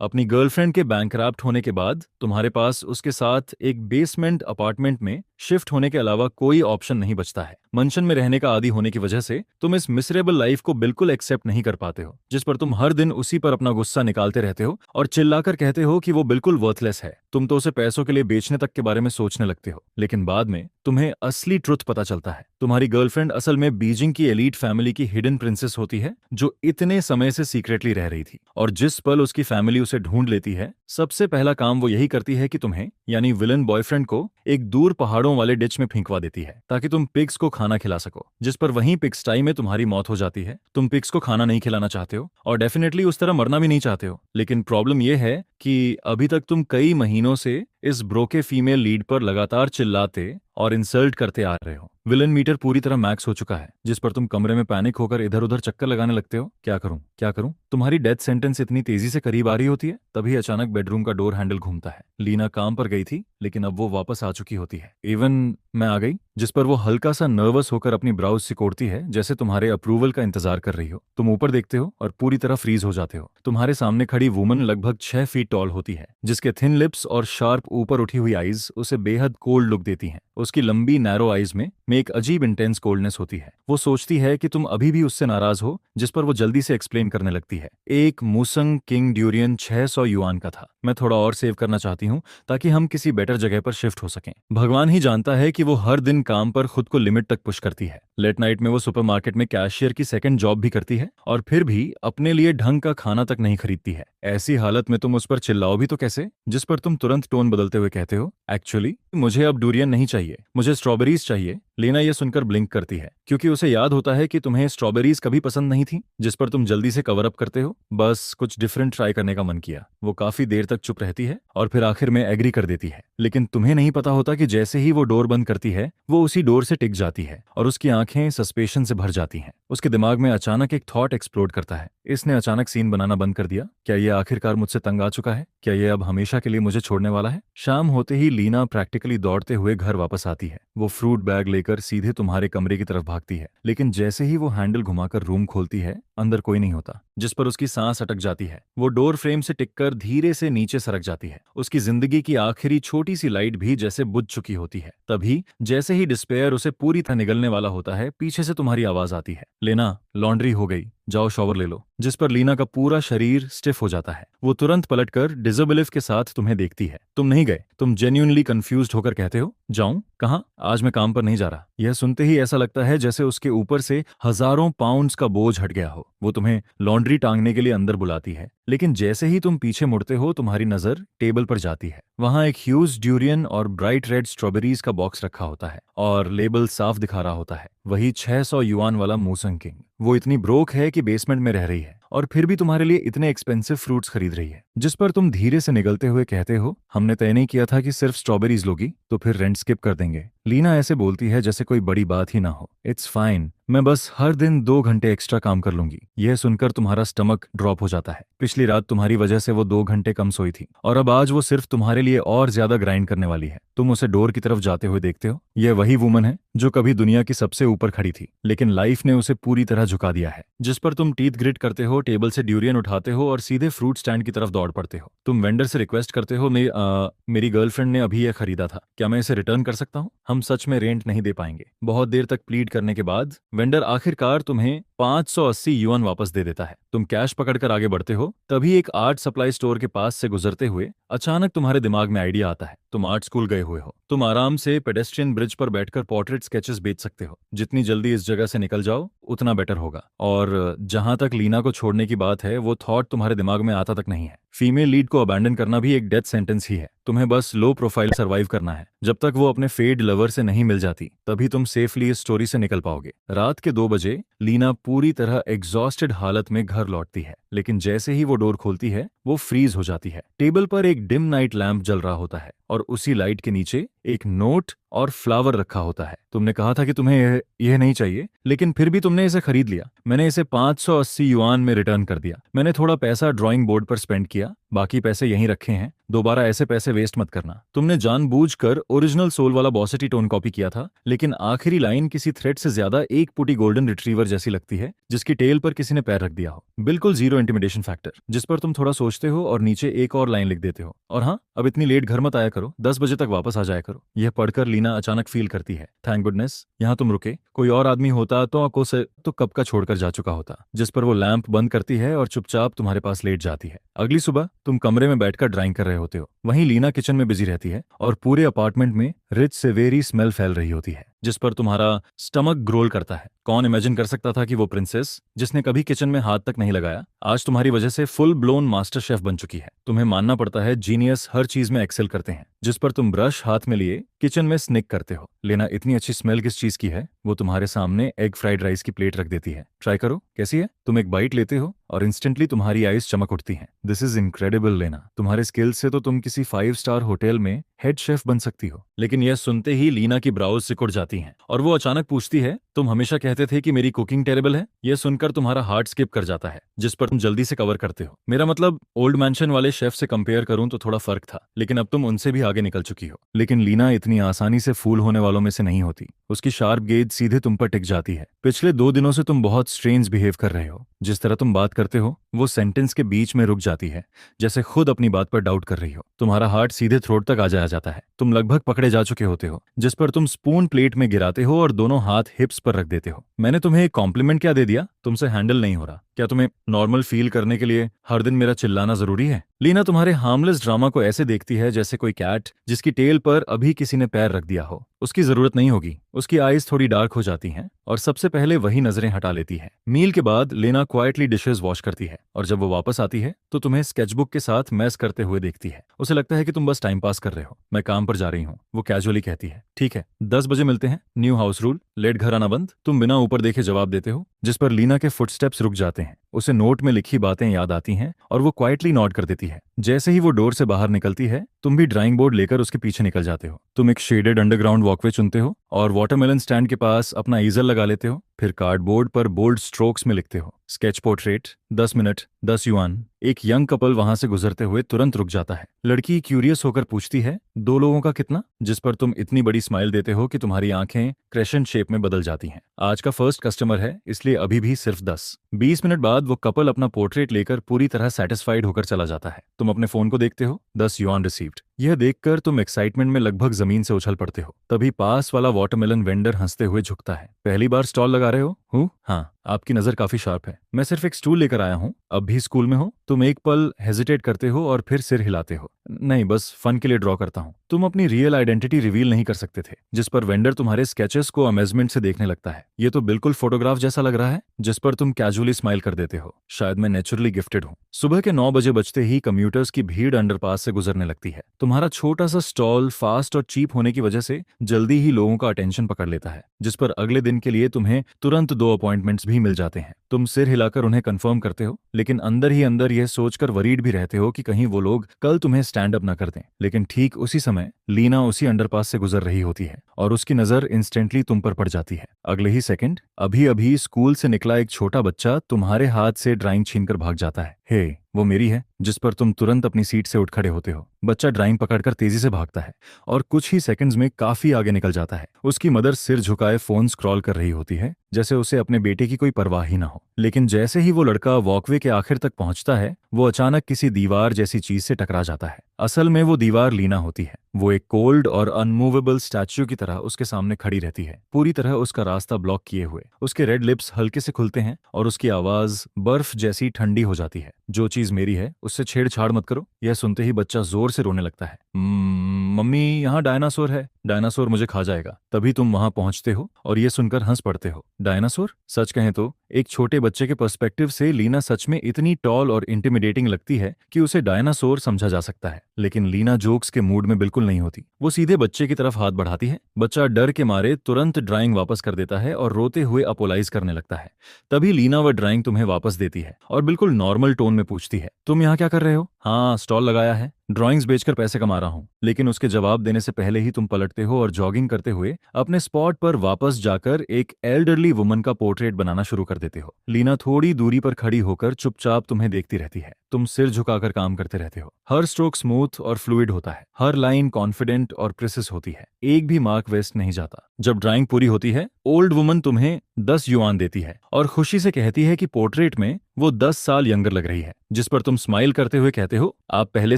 अपनी गर्लफ्रेंड के बैंकरप्ट होने के बाद तुम्हारे पास उसके साथ एक बेसमेंट अपार्टमेंट में शिफ्ट होने के अलावा कोई ऑप्शन नहीं बचता है। मंशन में रहने का आदी होने की वजह से तुम इस मिसरेबल लाइफ को बिल्कुल एक्सेप्ट नहीं कर पाते हो, जिस पर तुम हर दिन उसी पर अपना गुस्सा निकालते रहते हो और चिल्लाकर कहते हो कि वो बिल्कुल वर्थलेस है। तुम तो उसे पैसों के लिए बेचने तक के बारे में सोचने लगते हो, लेकिन बाद में तुम्हें असली ट्रुथ पता चलता है। तुम्हारी गर्लफ्रेंड असल में बीजिंग की एलीट फैमिली की हिडन प्रिंसेस होती है, जो इतने समय से सीक्रेटली रह रही थी। और जिस पल उसकी फैमिली उसे ढूंढ लेती है, सबसे पहला काम वो यही करती है कि तुम्हें यानी विलन बॉयफ्रेंड को एक दूर पहाड़ों वाले डिच में फेंकवा देती है, ताकि तुम पिग्स को खाना खिला सको। जिस पर वहीं पिग्सटाई में तुम्हारी मौत हो जाती है। तुम पिग्स को खाना नहीं खिलाना चाहते हो और डेफिनेटली उस तरह मरना भी नहीं चाहते हो, लेकिन प्रॉब्लम यह है कि अभी तक तुम कई महीनों से इस ब्रोके फीमेल लीड पर लगातार चिल्लाते और इंसल्ट करते आ रहे हो। विलन मीटर पूरी तरह मैक्स हो चुका है, जिस पर तुम कमरे में पैनिक होकर इधर उधर चक्कर लगाने लगते हो। क्या करूं क्या करूं? तुम्हारी डेथ सेंटेंस इतनी तेजी से करीब आ रही होती है, तभी अचानक बेडरूम का डोर हैंडल घूमता है। लीना काम पर गई थी, लेकिन अब वो वापस आ चुकी होती है। इवन मैं आ गई, जिस पर वो हल्का सा नर्वस होकर अपनी ब्राउज सिकोड़ती है, जैसे तुम्हारे अप्रूवल का इंतजार कर रही हो। तुम ऊपर देखते हो और पूरी तरह फ्रीज हो जाते हो। तुम्हारे सामने खड़ी वुमन लगभग 6 फीट टॉल होती है, जिसके थिन लिप्स और शार्प ऊपर उठी हुई आईज उसे बेहद कोल्ड लुक देती हैं। उसकी लंबी नैरो आईज में एक अजीब इंटेंस कोल्डनेस होती है। वो सोचती है कि तुम अभी भी उससे नाराज हो, जिस पर वो जल्दी से एक्सप्लेन करने लगती है। एक मूसंग किंग ड्यूरियन 600 युआन का था। मैं थोड़ा और सेव करना चाहती हूँ, ताकि हम किसी बेटर जगह पर शिफ्ट हो सकें। भगवान ही जानता है कि वो हर दिन काम पर खुद को लिमिट तक पुश करती है। लेट नाइट में वो सुपरमार्केट में कैशियर की सेकंड जॉब भी करती है, और फिर भी अपने लिए ढंग का खाना तक नहीं खरीदती है। ऐसी हालत में तुम उस पर चिल्लाओ भी तो कैसे? जिस पर तुम तुरंत टोन बदलते हुए कहते हो, एक्चुअली मुझे अब डूरियन नहीं चाहिए, मुझे स्ट्रॉबेरीज चाहिए। लेना ये सुनकर ब्लिंक करती है, क्योंकि उसे याद होता है कि तुम्हें स्ट्रॉबेरीज कभी पसंद नहीं थी। जिस पर तुम जल्दी से कवर अप करते हो, बस कुछ डिफरेंट ट्राई करने का मन किया। वो काफी देर तक चुप रहती है और फिर आखिर में एग्री कर देती है, लेकिन तुम्हें नहीं पता होता कि जैसे ही वो डोर बंद करती है, वो उसी डोर से टिक जाती है और उसकी आंखें सस्पेशन से भर जाती हैं। उसके दिमाग में अचानक एक थॉट एक्सप्लोड करता है। इसने अचानक सीन बनाना बंद कर दिया। क्या ये आखिरकार मुझसे तंग आ चुका है? क्या ये अब हमेशा के लिए मुझे छोड़ने वाला है? शाम होते ही लीना प्रैक्टिकली दौड़ते हुए घर वापस आती है। वो फ्रूट बैग लेकर सीधे तुम्हारे कमरे की तरफ भागती है, लेकिन जैसे ही वो हैंडल घुमाकर रूम खोलती है, अंदर कोई नहीं होता। जिस पर उसकी सांस अटक जाती है। वो डोर फ्रेम से टिककर धीरे से नीचे सरक जाती है। उसकी जिंदगी की आखिरी छोटी सी लाइट भी जैसे बुझ चुकी होती है। तभी जैसे ही डिस्पेयर उसे पूरी तरह निगलने वाला होता है, पीछे से तुम्हारी आवाज आती है, लेना लॉन्ड्री हो गई, जाओ शॉवर ले लो। जिस पर लीना का पूरा शरीर स्टिफ हो जाता है। वो तुरंत पलटकर डिजेबिलिफ के साथ तुम्हें देखती है। तुम नहीं गए। तुम जेन्युइनली कंफ्यूज्ड होकर कहते हो, जाऊं कहाँ? आज मैं काम पर नहीं जा रहा। यह सुनते ही ऐसा लगता है जैसे उसके ऊपर से हजारों पाउंड्स का बोझ हट गया हो। वो तुम्हें लॉन्ड्री टांगने के लिए अंदर बुलाती है, लेकिन जैसे ही तुम पीछे मुड़ते हो, तुम्हारी नजर टेबल पर जाती है। वहां एक ह्यूज ड्यूरियन और ब्राइट रेड स्ट्रॉबेरीज का बॉक्स रखा होता है और लेबल साफ दिखा रहा होता है, वही 600 युआन वाला मूसंग किंग। वो इतनी ब्रोक है कि बेसमेंट में रह रही है, और फिर भी तुम्हारे लिए इतने एक्सपेंसिव फ्रूट्स खरीद रही है। जिस पर तुम धीरे से निगलते हुए कहते हो, हमने तय नहीं किया था कि सिर्फ स्ट्रॉबेरीज लोगी, तो फिर रेंट स्किप कर देंगे। लीना ऐसे बोलती है जैसे कोई बड़ी बात ही ना हो। इट्स फाइन, मैं बस हर दिन 2 घंटे एक्स्ट्रा काम कर लूंगी। यह सुनकर तुम्हारा स्टमक ड्रॉप हो जाता है। पिछली रात तुम्हारी वजह से वो 2 घंटे कम सोई थी, और अब आज वो सिर्फ तुम्हारे लिए और ज्यादा ग्राइंड करने वाली है। तुम उसे डोर की तरफ जाते हुए देखते हो। यह वही वुमन है जो कभी दुनिया की सबसे ऊपर खड़ी थी, लेकिन लाइफ ने उसे पूरी तरह झुका दिया है। जिस पर तुम टीथ ग्रिट करते हो, टेबल से ड्यूरियन उठाते हो और सीधे फ्रूट स्टैंड की तरफ दौड़ पड़ते हो। तुम वेंडर से रिक्वेस्ट करते हो, मेरी गर्लफ्रेंड ने अभी यह खरीदा था, क्या मैं इसे रिटर्न कर सकता हूँ? हम सच में रेंट नहीं दे पाएंगे। बहुत देर तक प्लीड करने के बाद वेंडर आखिरकार तुम्हें 580 युआन वापस दे देता है। तुम कैश पकड़कर आगे बढ़ते हो, तभी एक आर्ट सप्लाई स्टोर के पास से गुजरते हुए अचानक तुम्हारे दिमाग में आइडिया आता है। तुम आर्ट स्कूल गए हुए हो। तुम आराम से पेडेस्ट्रियन ब्रिज पर बैठकर पोर्ट्रेट स्केचेस बेच सकते हो। जितनी जल्दी इस जगह से निकल जाओ, उतना बेटर होगा। और जहां तक लीना को छोड़ने की बात है, वो थॉट तुम्हारे दिमाग में आता तक नहीं है। फीमेल लीड को अबैंडन करना भी एक डेथ सेंटेंस ही है। तुम्हें बस लो प्रोफाइल सर्वाइव करना है। जब तक वो अपने फेड लवर से नहीं मिल जाती, तभी तुम सेफली इस स्टोरी से निकल पाओगे। रात के 2 बजे लीना पूरी तरह एग्जॉस्टेड हालत में घर लौटती है, लेकिन जैसे ही वो डोर खोलती है, वो फ्रीज हो जाती है। टेबल पर एक डिम नाइट लैंप जल रहा होता है, और उसी लाइट के नीचे एक नोट और फ्लावर रखा होता है। तुमने कहा था कि तुम्हें यह नहीं चाहिए, लेकिन फिर भी तुमने इसे खरीद लिया। मैंने इसे 580 युआन में रिटर्न कर दिया। मैंने थोड़ा पैसा ड्राइंग बोर्ड पर स्पेंड किया, बाकी पैसे यहीं रखे हैं। दोबारा ऐसे पैसे वेस्ट मत करना। तुमने जानबूझकर ओरिजिनल सोल वाला बॉसेटी टोन कॉपी किया था, लेकिन आखिरी लाइन किसी थ्रेड से ज्यादा एक पुटी गोल्डन रिट्रीवर जैसी लगती है जिसकी टेल पर किसी ने पैर रख दिया हो। बिल्कुल जीरो इंटिमिडेशन फैक्टर, जिस पर तुम थोड़ा सोचते हो और नीचे एक और लाइन लिख देते हो। और हाँ, अब इतनी लेट घर मत आया करो, 10 बजे तक वापस आ जाया करो। यह पढ़कर लीना अचानक फील करती है, थैंक गुडनेस यहाँ तुम रुके। कोई और आदमी होता तो आंखों से तो कब का छोड़कर जा चुका होता। जिस पर वो लैंप बंद करती है और चुपचाप तुम्हारे पास लेट जाती है। अगली सुबह तुम कमरे में बैठकर ड्राइंग कर रहे होते हो। वहीं लीना किचन में बिजी रहती है और पूरे अपार्टमेंट में रिच सेवेरी स्मेल फैल रही होती है, जिस पर तुम्हारा स्टमक ग्रोल करता है। कौन इमेजिन कर सकता था कि वो प्रिंसेस, जिसने कभी किचन में हाथ तक नहीं लगाया, आज तुम्हारी वजह से फुल ब्लोन मास्टर शेफ बन चुकी है। तुम्हें मानना पड़ता है जीनियस हर चीज में एक्सेल करते हैं। जिस पर तुम ब्रश हाथ में लिए किचन में स्निक करते हो। लेना, इतनी अच्छी स्मेल किस चीज की है? वो तुम्हारे सामने एग फ्राइड राइस की प्लेट रख देती है। ट्राई करो, कैसी है? तुम एक बाइट लेते हो और इंस्टेंटली तुम्हारी आईज चमक उठती हैं। दिस इज इनक्रेडिबल लेना, तुम्हारे स्किल्स से तो तुम किसी 5 स्टार होटल में हेड शेफ बन सकती हो। लेकिन यह सुनते ही लीना की ब्राउज सिकुड़ जाती हैं और वो अचानक पूछती है, तुम हमेशा कहते थे कि मेरी कुकिंग टेरेबल है। यह सुनकर तुम्हारा हार्ट स्किप कर जाता है, जिस पर तुम जल्दी से कवर करते हो। मेरा मतलब ओल्ड मैंशन वाले शेफ से कंपेयर करूं तो थोड़ा फर्क था, लेकिन अब तुम उनसे भी आगे निकल चुकी हो। लेकिन लीना इतनी आसानी से फूल होने वालों में से नहीं होती। उसकी शार्प गेज सीधे तुम पर टिक जाती है। पिछले 2 दिनों से तुम बहुत स्ट्रेंज बिहेव कर रहे हो। जिस तरह तुम बात करते हो वो सेंटेंस के बीच में रुक जाती है, जैसे खुद अपनी बात पर डाउट कर रही हो। तुम्हारा हार्ट सीधे थ्रोट तक आ जाया जाता है। तुम लगभग पकड़े जा चुके होते हो, जिस पर तुम स्पून प्लेट में गिराते हो और दोनों हाथ हिप्स पर रख देते हो। मैंने तुम्हें एक कॉम्प्लीमेंट क्या दे दिया? तुमसे हैंडल नहीं हो रहा। क्या तुम्हें नॉर्मल फील करने के लिए हर दिन मेरा चिल्लाना जरूरी है? लीना तुम्हारे हार्मलेस ड्रामा को ऐसे देखती है जैसे कोई कैट जिसकी टेल पर अभी किसी ने पैर रख दिया हो। उसकी जरूरत नहीं होगी। उसकी आईज थोड़ी डार्क हो जाती हैं और सबसे पहले वही नजरें हटा लेती है। मील के बाद लेना क्वाइटली डिशेस वॉश करती है और जब वो वापस आती है तो तुम्हें स्केचबुक के साथ मैस करते हुए देखती है। उसे लगता है कि तुम बस टाइम पास कर रहे हो। मैं काम पर जा रही हूँ, वो कैजुअली कहती है। ठीक है, 10 बजे मिलते हैं। न्यू हाउस रूल, लेट घर आना बंद। तुम बिना ऊपर देखे जवाब देते हो, जिस पर लीना के फुटस्टेप्स रुक जाते हैं। उसे नोट में लिखी बातें याद आती हैं और वो क्वाइटली नॉड कर देती है। जैसे ही वो डोर से बाहर निकलती है, तुम भी ड्राइंग बोर्ड लेकर उसके पीछे निकल जाते हो। तुम एक शेडेड अंडरग्राउंड वॉकवे चुनते हो और वाटरमेलन स्टैंड के पास अपना ईजल लगा लेते हो। फिर कार्डबोर्ड पर बोल्ड स्ट्रोक्स में लिखते हो, स्केच पोर्ट्रेट, 10 मिनट, 10 युआन। एक यंग कपल वहां से गुजरते हुए तुरंत रुक जाता है। लड़की क्यूरियस होकर पूछती है, 2 लोगों का कितना? जिस पर तुम इतनी बड़ी स्माइल देते हो कि तुम्हारी आंखें क्रेसेंट शेप में बदल जाती हैं। आज का फर्स्ट कस्टमर है, इसलिए अभी भी सिर्फ 10। 20 मिनट बाद वो कपल अपना पोर्ट्रेट लेकर पूरी तरह सेटिस्फाइड होकर चला जाता है। तुम अपने फोन को देखते हो, 10 युआन रिसीव्ड। यह देखकर तुम एक्साइटमेंट में लगभग जमीन से उछल पड़ते हो। तभी पास वाला वाटरमेलन वेंडर हंसते हुए झुकता है। पहली बार स्टॉल लगा रहे हो? हूँ? हाँ, आपकी नजर काफी शार्प है। मैं सिर्फ एक स्टूल लेकर आया हूँ। अब भी स्कूल में हो? तुम एक पल हेजिटेट करते हो और फिर सिर हिलाते हो। नहीं, बस फन के लिए ड्रॉ करता हूँ। तुम अपनी रियल आइडेंटिटी रिवील नहीं कर सकते थे, जिस पर वेंडर तुम्हारे स्केचेस को अमेजमेंट से देखने लगता है। ये तो बिल्कुल फोटोग्राफ जैसा लग रहा है, जिस पर तुम कैजुअली स्माइल कर देते हो। शायद मैं नेचुरली गिफ्टेड हूँ। सुबह के 9 बजे बजते ही कम्यूटर्स की भीड़ अंडरपास से गुजरने लगती है। तुम्हारा छोटा सा स्टॉल फास्ट और चीप होने की वजह से जल्दी ही लोगों का अटेंशन पकड़ लेता है, जिस पर अगले दिन के लिए तुम्हें तुरंत 2 अपॉइंटमेंट्स भी मिल जाते हैं। तुम सिर हिलाकर उन्हें कंफर्म करते हो, लेकिन अंदर ही अंदर यह सोचकर वरीड भी रहते हो कि कहीं वो लोग कल तुम्हें स्टैंड अप न कर दें। लेकिन ठीक उसी समय लीना उसी अंडरपास से गुजर रही होती है और उसकी नजर इंस्टेंटली तुम पर पड़ जाती है। अगले ही सेकंड अभी अभी स्कूल से निकला एक छोटा बच्चा तुम्हारे हाथ से ड्राइंग छीनकर भाग जाता है। हे, वो मेरी है, जिस पर तुम तुरंत अपनी सीट से उठ खड़े होते हो। बच्चा ड्राइंग पकड़कर तेजी से भागता है और कुछ ही सेकंड्स में काफी आगे निकल जाता है। उसकी मदर सिर झुकाए फोन स्क्रॉल कर रही होती है, जैसे उसे अपने बेटे की कोई परवाह ही ना हो। लेकिन जैसे ही वो लड़का वॉकवे के आखिर तक पहुंचता है, वो अचानक किसी दीवार जैसी चीज से टकरा जाता है। असल में वो दीवार लीना होती है। वो एक कोल्ड और अनमूवेबल स्टैच्यू की तरह उसके सामने खड़ी रहती है, पूरी तरह उसका रास्ता ब्लॉक किए हुए। उसके रेड लिप्स हल्के से खुलते हैं और उसकी आवाज बर्फ जैसी ठंडी हो जाती है। जो चीज मेरी है उससे छेड़छाड़ मत करो। यह सुनते ही बच्चा जोर से रोने लगता है। मम्मी, यहाँ डायनासोर है, डायनासोर मुझे खा जाएगा। तभी तुम वहां पहुंचते हो और ये सुनकर हंस पड़ते हो। डायनासोर? सच कहें तो एक छोटे बच्चे के पर्सपेक्टिव से लीना सच में इतनी टॉल और इंटिमिडेटिंग लगती है कि उसे डायनासोर समझा जा सकता है। लेकिन लीना जोक्स के मूड में बिल्कुल नहीं होती। वो सीधे बच्चे की तरफ हाथ बढ़ाती है। बच्चा डर के मारे तुरंत ड्राइंग वापस कर देता है और रोते हुए अपोलाइज करने लगता है। तभी लीना वह ड्राइंग तुम्हें वापस देती है और बिल्कुल नॉर्मल टोन में पूछती है, तुम यहाँ क्या कर रहे हो? हाँ, स्टॉल लगाया है। ड्राइंग्स बेचकर पैसे कमा रहा हूँ। लेकिन उसके जवाब देने से पहले ही तुम पलटते हो और जॉगिंग करते हुए अपने स्पॉट पर वापस जाकर एक एल्डरली वुमन का पोर्ट्रेट बनाना शुरू कर देते हो। लीना थोड़ी दूरी पर खड़ी होकर चुपचाप तुम्हें देखती रहती है। तुम सिर झुकाकर काम करते रहते हो। हर स्ट्रोक स्मूथ और फ्लूइड होता है, हर लाइन कॉन्फिडेंट और प्रिसिस होती है, एक भी मार्क वेस्ट नहीं जाता। जब ड्राइंग पूरी होती है, ओल्ड वुमन तुम्हें 10 युआन देती है और खुशी से कहती है कि पोर्ट्रेट में वो 10 साल यंगर लग रही है। जिस पर तुम स्माइल करते हुए कहते हो, आप पहले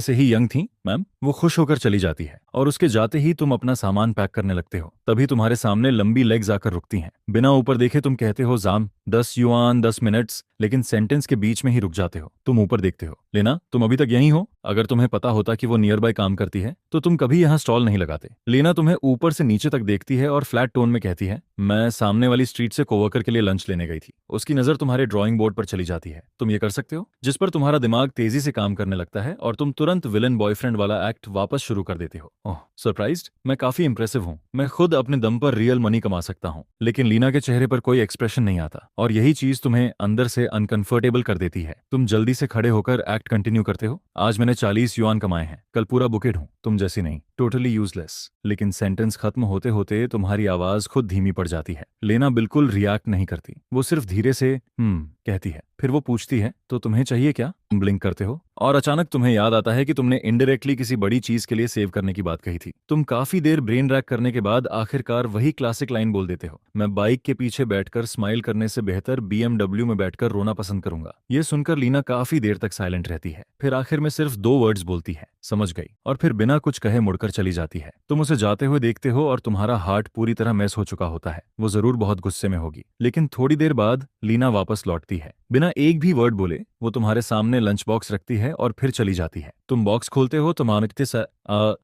से ही यंग थी मैम। वो खुश होकर चली जाती है और उसके जाते ही तुम अपना सामान पैक करने लगते हो। तभी तुम्हारे सामने लंबी लेग्स आकर रुकती हैं। बिना ऊपर देखे तुम कहते हो, जाम 10 युआन 10 मिनट्स, लेकिन सेंटेंस के बीच में ही रुक जाते हो। तुम ऊपर देखते हो। लेना, तुम अभी तक यहीं हो? अगर तुम्हें पता होता कि वो नियर बाय काम करती है तो तुम कभी यहाँ स्टॉल नहीं लगाते। लेना तुम्हें ऊपर से नीचे तक देखती है और फ्लैट टोन में कहती है, मैं सामने वाली स्ट्रीट से कोवर्कर के लिए लंच लेने गई थी। उसकी नजर तुम्हारे ड्राइंग बोर्ड पर चली जाती है। तुम ये कर सकते हो? जिस पर तुम्हारा दिमाग तेजी से काम करने लगता है और तुम तुरंत विलन बॉयफ्रेंड वाला एक्ट वापस शुरू कर देते हो। ओह, सरप्राइज्ड? मैं काफी इंप्रेसिव हूँ। मैं खुद अपने दम पर रियल मनी कमा सकता हूँ। लेकिन लीना के चेहरे पर कोई एक्सप्रेशन नहीं आता और यही चीज तुम्हें अंदर से अनकंफर्टेबल कर देती है। तुम जल्दी से खड़े होकर एक्ट कंटिन्यू करते हो। आज मैंने 40 युआन कमाए हैं, कल पूरा बुकेट हूँ। तुम जैसी नहीं, टोटली यूजलेस। लेकिन सेंटेंस खत्म होते होते तुम्हारी आवाज खुद धीमी पड़ जाती है। लेना बिल्कुल रिएक्ट नहीं करती, वो सिर्फ धीरे से कहती है। फिर वो पूछती है, तो तुम्हें चाहिए क्या? तुम ब्लिंक करते हो और अचानक तुम्हें याद आता है कि तुमने इनडायरेक्टली किसी बड़ी चीज के लिए सेव करने की बात कही थी। तुम काफी देर ब्रेन रैक करने के बाद आखिरकार वही क्लासिक लाइन बोल देते हो, मैं बाइक के पीछे बैठकर स्माइल करने से बेहतर BMW में बैठकर रोना पसंद करूंगा। ये सुनकर लीना काफी देर तक साइलेंट रहती है। फिर आखिर में सिर्फ 2 वर्ड्स बोलती है, समझ गई, और फिर बिना कुछ कहे मुड़कर चली जाती है। तुम उसे जाते हुए देखते हो और तुम्हारा हार्ट पूरी तरह मैस हो चुका होता है। वो जरूर बहुत गुस्से में होगी। लेकिन थोड़ी देर बाद लीना वापस लौटती है। बिना एक भी वर्ड बोले वो तुम्हारे सामने लंच बॉक्स रखती है और फिर चली जाती है। तुम बॉक्स खोलते हो तो मानते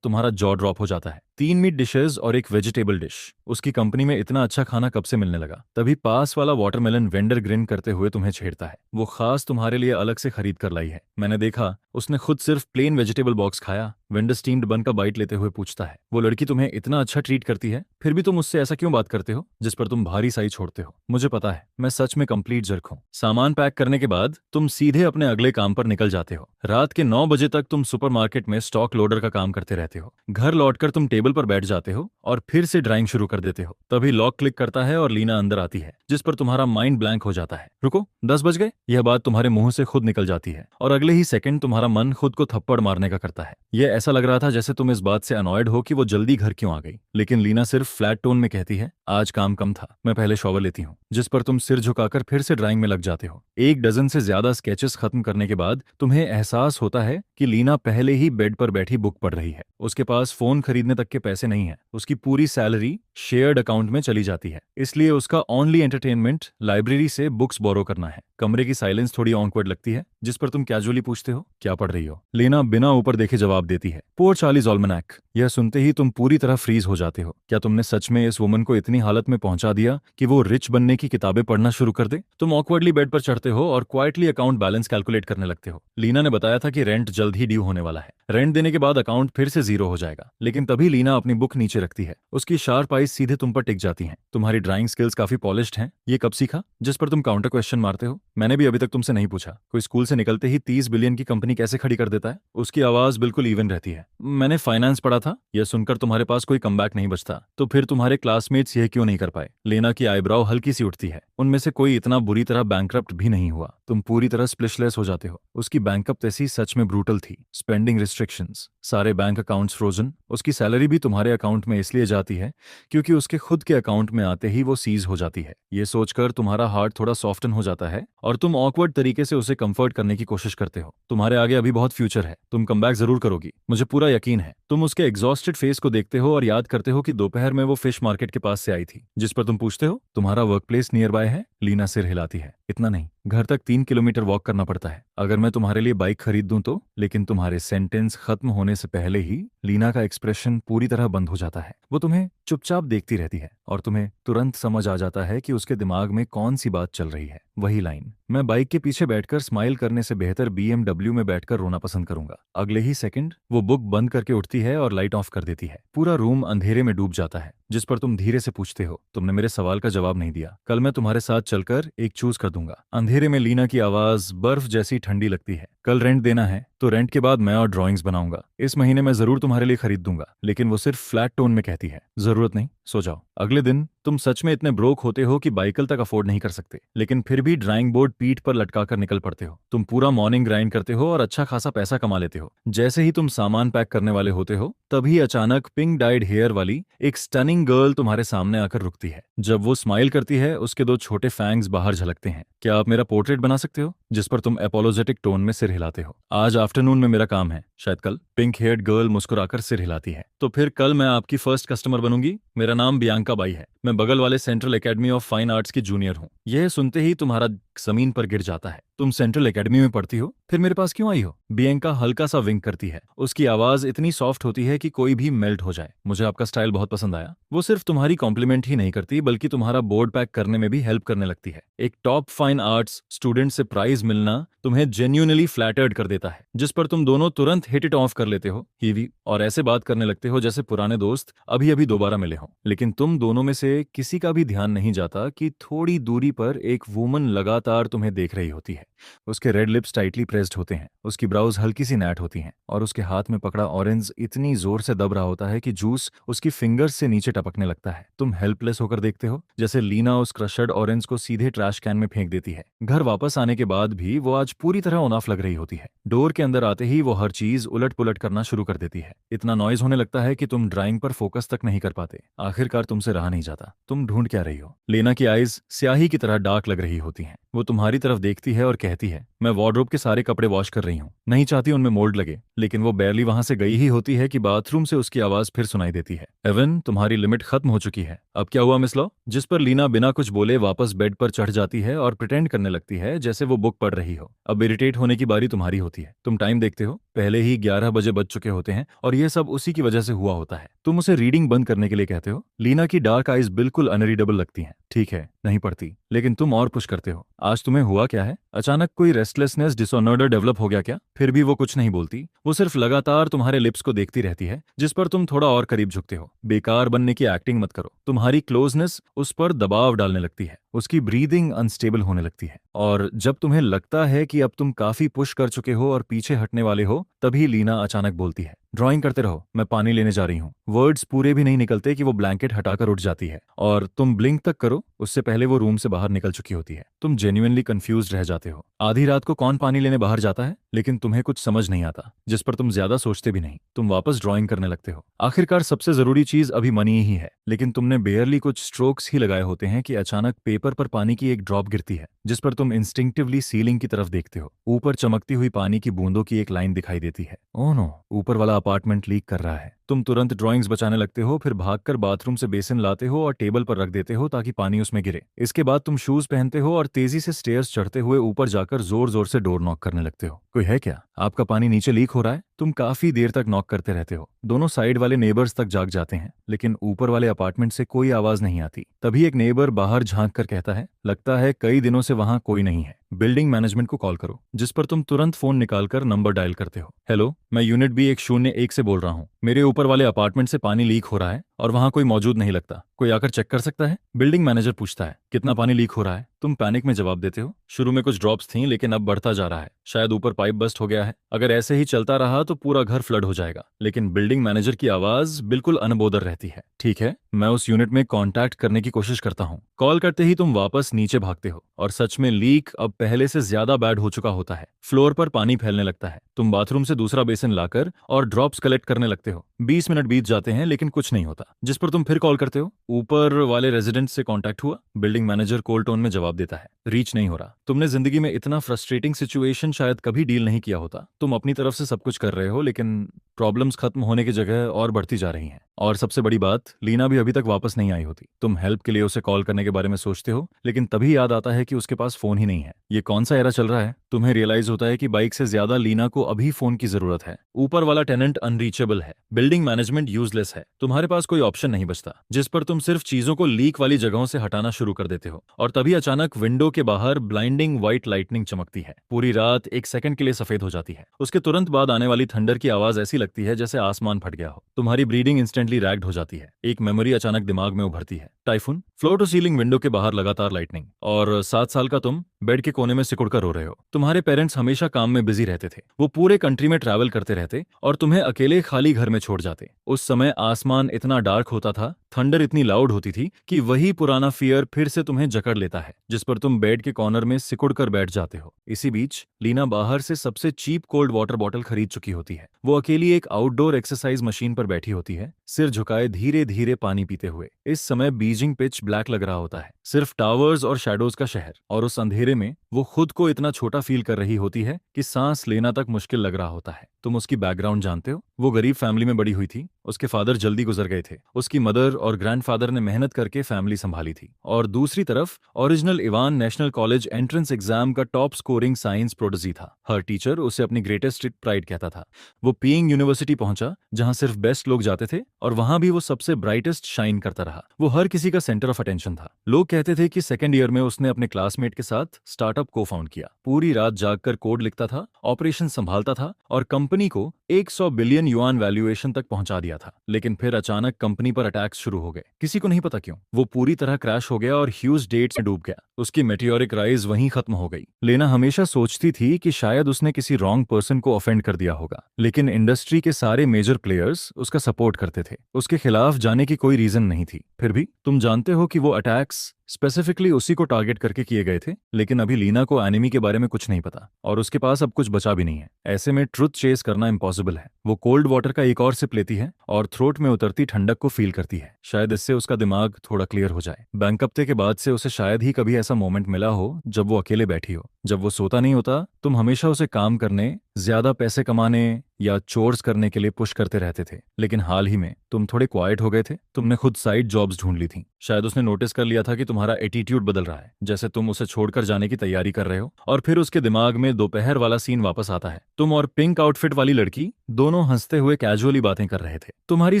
तुम्हारा जॉ ड्रॉप हो जाता है। 3 मीट डिशेस और एक वेजिटेबल डिश। उसकी कंपनी में इतना अच्छा खाना कब से मिलने लगा? तभी पास वाला वाटरमेलन वेंडर ग्रिन करते हुए तुम्हें छेड़ता है। वो खास तुम्हारे लिए अलग से खरीद कर लाई है। मैंने देखा, उसने खुद सिर्फ प्लेन वेजिटेबल बॉक्स खाया। वेंडर स्टीम्ड बन का बाइट लेते हुए पूछता है, वो लड़की तुम्हें इतना अच्छा ट्रीट करती है, फिर भी तुम उससे ऐसा क्यों बात करते हो? जिस पर तुम भारी साई छोड़ते हो। मुझे पता है, मैं सच में कंप्लीट जर्क हूँ। सामान पैक करने के बाद तुम सीधे अपने अगले काम पर निकल जाते हो। रात के 9 बजे तक तुम सुपरमार्केट में स्टॉक लोडर का काम करते रहते हो। घर लौटकर तुम टेबल पर बैठ जाते हो और फिर से ड्राइंग शुरू कर देते हो। तभी लॉक क्लिक करता है और लीना अंदर आती है, जिस पर तुम्हारा माइंड ब्लैंक हो जाता है। रुको, 10 बज गए? यह बात तुम्हारे मुंह से खुद निकल जाती है और अगले ही सेकंड तुम्हारा मन खुद को थप्पड़ मारने का करता है। यह ऐसा लग रहा था जैसे तुम इस बात से अनॉयड हो कि वो जल्दी घर क्यों आ गई। लेकिन लीना सिर्फ फ्लैट टोन में कहती है, आज काम कम था, मैं पहले शॉवर लेती हूँ। जिस पर तुम सिर झुकाकर फिर से ड्राइंग में लग जाते हो। 1 डजन से ज्यादा स्केचेस खत्म करने के बाद तुम्हें एहसास होता है कि लीना पहले ही बेड पर बैठी बुक पढ़ रही है। उसके पास फोन खरीदने तक के पैसे नहीं है। उसकी पूरी सैलरी शेयर्ड अकाउंट में चली जाती है, इसलिए उसका ओनली एंटरटेनमेंट लाइब्रेरी से बुक्स बोरो करना है। कमरे की साइलेंस थोड़ी ऑकवर्ड लगती है, जिस पर तुम कैजुअली पूछते हो, क्या पढ़ रही हो? लीना बिना ऊपर देखे जवाब देती है, पोर चार्लीज ऑल्मनैक। यह सुनते ही तुम पूरी तरह फ्रीज हो जाते हो। क्या तुमने सच में इस वुमन को इतनी हालत में पहुंचा दिया कि वो रिच बनने की किताबें पढ़ना शुरू कर दे? तुम ऑकवर्डली बेड पर चढ़ते हो और क्वाइटली अकाउंट बैलेंस कैलकुलेट करने लगते हो। लीना ने बताया था कि रेंट जल्द ही ड्यू होने वाला है। रेंट देने के बाद अकाउंट फिर से 0 हो जाएगा। लेकिन तभी लीना अपनी बुक नीचे रखती है। उसकी शार्प आईज सीधे तुम पर टिक जाती हैं। तुम्हारी ड्राइंग स्किल्स काफी पॉलिश्ड हैं। ये कब सीखा? जिस पर तुम काउंटर क्वेश्चन मारते हो, मैंने भी अभी तक तुमसे नहीं पूछा, कोई स्कूल से निकलते ही 30 बिलियन की कंपनी कैसे खड़ी कर देता है? उसकी आवाज बिल्कुल इवन रहती है। मैंने फाइनेंस पढ़ा था। यह सुनकर तुम्हारे पास कोई कमबैक नहीं बचता। तो फिर तुम्हारे क्लासमेट्स यह क्यों नहीं कर पाए? लेना की आईब्राउ हल्की सी उठती है। उनमें से कोई इतना बुरी तरह बैंकरप्ट भी नहीं हुआ। तुम पूरी तरह स्प्लिशलेस हो जाते हो। उसकी बैंकरप्टेसी सच में ब्रूटल थी। स्पेंडिंग रिस्ट्रिक्शंस, सारे बैंक अकाउंट्स फ्रोजन। उसकी सैलरी भी तुम्हारे अकाउंट में इसलिए जाती है क्योंकि उसके खुद के अकाउंट में आते ही वो सीज हो जाती है। ये सोचकर तुम्हारा हार्ट थोड़ा सॉफ्टन हो जाता है और तुम ऑकवर्ड तरीके से उसे कंफर्ट करने की कोशिश करते हो। तुम्हारे आगे अभी बहुत फ्यूचर है, तुम कमबैक जरूर करोगी, मुझे पूरा यकीन है। तुम उसके एग्जॉस्टेड फेस को देखते हो और याद करते हो कि दोपहर में वो फिश मार्केट के पास से आई थी। जिस पर तुम पूछते हो, तुम्हारा वर्क प्लेस नियर बाय है? लीना सिर हिलाती है, इतना नहीं, घर तक 3 किलोमीटर वॉक करना पड़ता है। अगर मैं तुम्हारे लिए बाइक खरीद दूं तो? लेकिन तुम्हारे सेंटेंस खत्म होने से पहले ही लीना का एक्सप्रेशन पूरी तरह बंद हो जाता है। वो तुम्हें चुपचाप देखती रहती है और तुम्हें तुरंत समझ आ जाता है कि उसके दिमाग में कौन सी बात चल रही है। वही लाइन, मैं बाइक के पीछे बैठकर स्माइल करने से बेहतर BMW में बैठकर रोना पसंद करूंगा। अगले ही सेकंड वो बुक बंद करके उठती है और लाइट ऑफ कर देती है। पूरा रूम अंधेरे में डूब जाता है। जिस पर तुम धीरे से पूछते हो, तुमने मेरे सवाल का जवाब नहीं दिया, कल मैं तुम्हारे साथ चलकर एक चूज कर दूंगा। अंधेरे में लीना की आवाज बर्फ जैसी ठंडी लगती है। कल रेंट देना है? तो रेंट के बाद मैं और ड्राइंग्स बनाऊंगा। इस महीने मैं जरूर तुम्हारे लिए खरीद दूंगा। लेकिन वो सिर्फ फ्लैट टोन में कहती है, जरूरत नहीं, सो जाओ। अगले दिन तुम सच में इतने ब्रोक होते हो कि बाइकल तक अफोर्ड नहीं कर सकते, लेकिन फिर भी ड्राइंग बोर्ड पीठ पर लटका कर निकल पड़ते हो। तुम पूरा मॉर्निंग ग्राइंड करते हो और अच्छा खासा पैसा कमा लेते हो। जैसे ही तुम सामान पैक करने वाले होते हो, तभी अचानक पिंक डाइड हेयर वाली एक स्टनिंग गर्ल तुम्हारे सामने आकर रुकती है। जब वो स्माइल करती है, उसके दो छोटे फैंग्स बाहर झलकते हैं। क्या आप मेरा पोर्ट्रेट बना सकते हो? जिस पर तुम एपोलोजेटिक टोन में सिर हिलाते हो। आज आफ्टरनून में मेरा काम है, शायद कल। पिंक हेयर्ड गर्ल मुस्कुराकर सिर हिलाती है। तो फिर कल मैं आपकी फर्स्ट कस्टमर बनूंगी। मेरा नाम बियांका बाई है। मैं बगल वाले central Academy of Fine arts की जूनियर हूँ। यह सुनते ही तुम्हारा जमीन पर गिर जाता है। तुम सेंट्रल एकेडमी में पढ़ती हो, फिर मेरे पास क्यों आई हो? बियांका हल्का सा विंक करती है। उसकी आवाज इतनी सॉफ्ट होती है कि कोई भी मेल्ट हो जाए। मुझे आपका स्टाइल बहुत पसंद आया। वो सिर्फ तुम्हारी कॉम्प्लीमेंट ही नहीं करती, बल्कि तुम्हारा बोर्ड पैक करने में भी हेल्प करने लगती है। एक टॉप फाइन आर्ट्स स्टूडेंट से प्राइज मिलना तुम्हें जेन्युइनली फ्लैटर्ड कर देता है, जिस पर तुम दोनों तुरंत हिट इट ऑफ कर लेते हो, हीवी, और ऐसे बात करने लगते हो जैसे पुराने दोस्त अभी अभी दोबारा मिले हों। लेकिन तुम दोनों में से किसी का भी ध्यान नहीं जाता कि थोड़ी दूरी पर एक वुमन लगातार तुम्हें देख रही होती है। उसके रेड लिप्स टाइटली प्रेस्ड होते हैं, उसकी ब्राउज हल्की सी नैट होती हैं, और उसके हाथ में पकड़ा ऑरेंज इतनी जोर से दब रहा होता है कि जूस उसकी फिंगर्स से नीचे टपकने लगता है। तुम हेल्पलेस होकर देखते हो, जैसे लीना उस क्रशड ऑरेंज को सीधे ट्रैश कैन में फेंक देती है। घर वापस आने के बाद भी वो आज पूरी तरह ऑन ऑफ लग रही होती है। डोर के अंदर आते ही वो हर चीज उलट पुलट करना शुरू कर देती है। इतना नॉइज होने लगता है कि तुम ड्राइंग पर फोकस तक नहीं कर पाते। आखिरकार तुमसे रहा नहीं जाता। तुम ढूंढ क्या रही हो? लेना की आईज स्याही की तरह डार्क लग रही होती हैं। वो तुम्हारी तरफ देखती है और कहती है, मैं वार्डरोब के सारे कपड़े वॉश कर रही हूँ, नहीं चाहती उनमें मोल्ड लगे। लेकिन वो बैरली वहां से गई ही होती है कि बाथरूम से उसकी आवाज फिर सुनाई देती है, एवन, तुम्हारी लिमिट खत्म हो चुकी है। अब क्या हुआ मिस लॉ? जिस पर लीना बिना कुछ बोले वापस बेड पर चढ़ जाती है और प्रिटेंड करने लगती है जैसे वो बुक पढ़ रही हो। अब इरिटेट होने की बारी तुम्हारी होती है। तुम टाइम देखते हो, पहले ही 11 बजे बज चुके होते हैं, और यह सब उसी की वजह से हुआ होता है। तुम उसे रीडिंग बंद करने के लिए कहते हो। लीना की डार्क आईज बिल्कुल अनरीडेबल लगती हैं। ठीक है, नहीं पढ़ती, लेकिन तुम और पुश करते हो। आज तुम्हें हुआ क्या है? अचानक कोई रेस्टलेसनेस डिसऑर्डर डेवलप हो गया क्या? फिर भी वो कुछ नहीं बोलती। वो सिर्फ लगातार तुम्हारे लिप्स को देखती रहती है, जिस पर तुम थोड़ा और करीब झुकते हो। बेकार बनने की एक्टिंग मत करो। तुम्हारी क्लोजनेस उस पर दबाव डालने लगती है। उसकी ब्रीदिंग अनस्टेबल होने लगती है, और जब तुम्हें लगता है कि अब तुम काफी पुश कर चुके हो और पीछे हटने वाले हो, तभी लीना अचानक बोलती है, ड्राइंग करते रहो, मैं पानी लेने जा रही हूँ। वर्ड्स पूरे भी नहीं निकलते कि वो ब्लैंकेट हटाकर उठ जाती है, और तुम ब्लिंक तक करो उससे पहले वो रूम से बाहर निकल चुकी होती है। तुम जेन्युइनली कंफ्यूज रह जाते हो। आधी रात को कौन पानी लेने बाहर जाता है? लेकिन तुम्हें कुछ समझ नहीं आता, जिस पर तुम ज्यादा सोचते भी नहीं। तुम वापस ड्राइंग करने लगते हो। आखिरकार सबसे जरूरी चीज अभी मनी ही है। लेकिन तुमने बेयरली कुछ स्ट्रोक्स ही लगाए होते हैं कि अचानक पेपर पर पानी की एक ड्रॉप गिरती है, जिस पर तुम इंस्टिंक्टिवली सीलिंग की तरफ देखते हो। ऊपर चमकती हुई पानी की बूंदों की एक लाइन दिखाई देती है। ओह नो, ऊपर वाला अपार्टमेंट लीक कर रहा है। तुम तुरंत ड्राइंग्स बचाने लगते हो, फिर भागकर बाथरूम से बेसिन लाते हो और टेबल पर रख देते हो ताकि पानी उसमें गिरे। इसके बाद तुम शूज पहनते हो और तेजी से स्टेयर्स चढ़ते हुए ऊपर जाकर जोर जोर से डोर नॉक करने लगते हो। कोई है क्या? आपका पानी नीचे लीक हो रहा है? तुम काफी देर तक नॉक करते रहते हो। दोनों साइड वाले नेबर्स तक जाग जाते हैं, लेकिन ऊपर वाले अपार्टमेंट से कोई आवाज नहीं आती। तभी एक नेबर बाहर झांक कर कहता है, लगता है कई दिनों से वहां कोई नहीं है, बिल्डिंग मैनेजमेंट को कॉल करो। जिस पर तुम तुरंत फोन निकालकर नंबर डायल करते हो। हेलो, मैं यूनिट बी 101 से बोल रहा हूँ। मेरे ऊपर वाले अपार्टमेंट से पानी लीक हो रहा है और वहां कोई मौजूद नहीं लगता। कोई आकर चेक कर सकता है? बिल्डिंग मैनेजर पूछता है, कितना पानी लीक हो रहा है? तुम पैनिक में जवाब देते हो, शुरू में कुछ ड्रॉप्स थीं, लेकिन अब बढ़ता जा रहा है। शायद ऊपर पाइप बस्ट हो गया है। अगर ऐसे ही चलता रहा तो पूरा घर फ्लड हो जाएगा। लेकिन बिल्डिंग मैनेजर की आवाज बिल्कुल अनबोदर रहती है। ठीक है, मैं उस यूनिट में कांटेक्ट करने की कोशिश करता हूँ। कॉल करते ही तुम वापस नीचे भागते हो, और सच में लीक अब पहले से ज्यादा बैड हो चुका होता है। फ्लोर पर पानी फैलने लगता है। तुम बाथरूम से दूसरा बेसिन लाकर और ड्रॉप्स कलेक्ट करने लगते हो। 20 मिनट बीत जाते हैं, लेकिन कुछ नहीं होता। जिस पर तुम फिर कॉल करते हो। ऊपर वाले रेजिडेंट से कांटेक्ट हुआ? बिल्डिंग मैनेजर कोल्ड टोन में जवाब देता है, रीच नहीं हो रहा। तुमने जिंदगी में इतना फ्रस्ट्रेटिंग सिचुएशन शायद कभी डील नहीं किया होता। तुम अपनी तरफ से सब कुछ कर रहे हो, लेकिन प्रॉब्लम्स खत्म होने की जगह और बढ़ती जा रही हैं। और सबसे बड़ी बात, लीना भी अभी तक वापस नहीं आई होती। तुम हेल्प के लिए उसे कॉल करने के बारे में सोचते हो, लेकिन तभी याद आता है कि उसके पास फोन ही नहीं है। ये कौन सा एरा चल रहा है? तुम्हें रियलाइज होता है कि बाइक से ज्यादा लीना को अभी फोन की जरूरत है। ऊपर वाला टेनेंट अनरीचेबल है, बिल्डिंग मैनेजमेंट यूजलेस है। तुम्हारे पास कोई ऑप्शन नहीं बचता, जिस पर तुम सिर्फ चीजों को लीक वाली जगहों से हटाना शुरू कर देते हो। और तभी अचानक विंडो के बाहर ब्लाइंडिंग व्हाइट लाइटनिंग चमकती है। पूरी रात एक सेकंड के लिए सफेद हो जाती है। उसके तुरंत बाद आने वाली थंडर की आवाज ऐसी लगती है जैसे आसमान फट गया हो। तुम्हारी ब्रीडिंग इंस्टेंटली रैग्ड हो जाती है। एक मेमोरी अचानक दिमाग में उभरती है। Typhoon, floor to ceiling window के बाहर लगातार लाइटनिंग, और 7 साल का तुम बेड के कोने में सिकुड़ कर रो रहे हो। तुम्हारे पेरेंट्स हमेशा काम में बिजी रहते थे। वो पूरे कंट्री में ट्रैवल करते रहते और तुम्हें अकेले खाली घर में छोड़ जाते। उस समय आसमान इतना डार्क होता था, थंडर इतनी लाउड होती थी कि वही पुराना फियर फिर से तुम्हें जकड़ लेता है, जिस पर तुम बेड के कॉर्नर में सिकुड़ कर बैठ जाते हो। इसी बीच लीना बाहर से सबसे चीप कोल्ड वाटर बॉटल खरीद चुकी होती है। वो अकेली एक आउटडोर एक्सरसाइज मशीन पर बैठी होती है, सिर झुकाए धीरे धीरे पानी पीते हुए। इस समय बीजिंग पिच ब्लैक लग रहा होता है, सिर्फ टावर्स और शैडोज का शहर, और उस अंधेरे में वो खुद को इतना छोटा फील कर रही होती है कि सांस लेना तक मुश्किल लग रहा होता है। तुम उसकी बैकग्राउंड जानते हो। वो गरीब फैमिली में बड़ी हुई थी। उसके फादर जल्दी गुजर गए थे। उसकी मदर और ग्रैंडफादर ने मेहनत करके फैमिली संभाली थी। और दूसरी तरफ original Ivan national college entrance exam का टॉप स्कोरिंग साइंस प्रोडिजी था। हर टीचर उसे अपनी ग्रेटेस्ट प्राइड कहता था। वो पीइंग यूनिवर्सिटी पहुंचा, जहां सिर्फ बेस्ट लोग जाते थे, और वहां भी वो सबसे ब्राइटेस्ट शाइन करता रहा। वो हर किसी का सेंटर ऑफ अटेंशन था। लोग कहते थे कि सेकेंड ईयर में उसने अपने क्लासमेट के साथ स्टार्टअप को फाउंड किया। पूरी रात जागकर कोड लिखता था, ऑपरेशन संभालता था, और कंपनी को 100 बिलियन युआन वैल्यूएशन तक पहुंचा दिया था। लेकिन फिर अचानक कंपनी पर अटैक्स शुरू हो गए। किसी को नहीं पता क्यों। वो पूरी तरह क्रैश हो गया और ह्यूज डेट्स में डूब गया। उसकी मेटियोरिक राइज वहीं खत्म हो गई। लेना हमेशा सोचती थी कि शायद उसने किसी रॉन्ग पर्सन को ऑफेंड कर दिया होगा, लेकिन इंडस्ट्री के सारे मेजर प्लेयर्स उसका सपोर्ट करते थे। उसके खिलाफ जाने की कोई रीजन नहीं थी। फिर भी तुम जानते हो कि वो अटैक्स स्पेसिफिकली उसी को टारगेट करके किए गए थे। लेकिन अभी लीना को एनिमी के बारे में कुछ नहीं पता, और उसके पास अब कुछ बचा भी नहीं है। ऐसे में ट्रुथ चेस करना इम्पॉसिबल है। वो कोल्ड वाटर का एक और सिप लेती है और थ्रोट में उतरती ठंडक को फील करती है। शायद इससे उसका दिमाग थोड़ा क्लियर हो जाए। बैंक हफ्ते के बाद से उसे शायद ही कभी ऐसा मोमेंट मिला हो जब वो अकेले बैठी हो। जब वो सोता नहीं होता, तुम हमेशा उसे काम करने, ज्यादा पैसे कमाने या चोर्स करने के लिए पुश करते रहते थे। लेकिन हाल ही में तुम थोड़े क्वाइट हो गए थे। तुमने खुद साइड जॉब्स ढूंढ ली थी। शायद उसने नोटिस कर लिया था कि तुम्हारा एटीट्यूड बदल रहा है, जैसे तुम उसे छोड़कर जाने की तैयारी कर रहे हो। और फिर उसके दिमाग में दोपहर वाला सीन वापस आता है। तुम और पिंक आउटफिट वाली लड़की दोनों हंसते हुए कैजुअली बातें कर रहे थे। तुम्हारी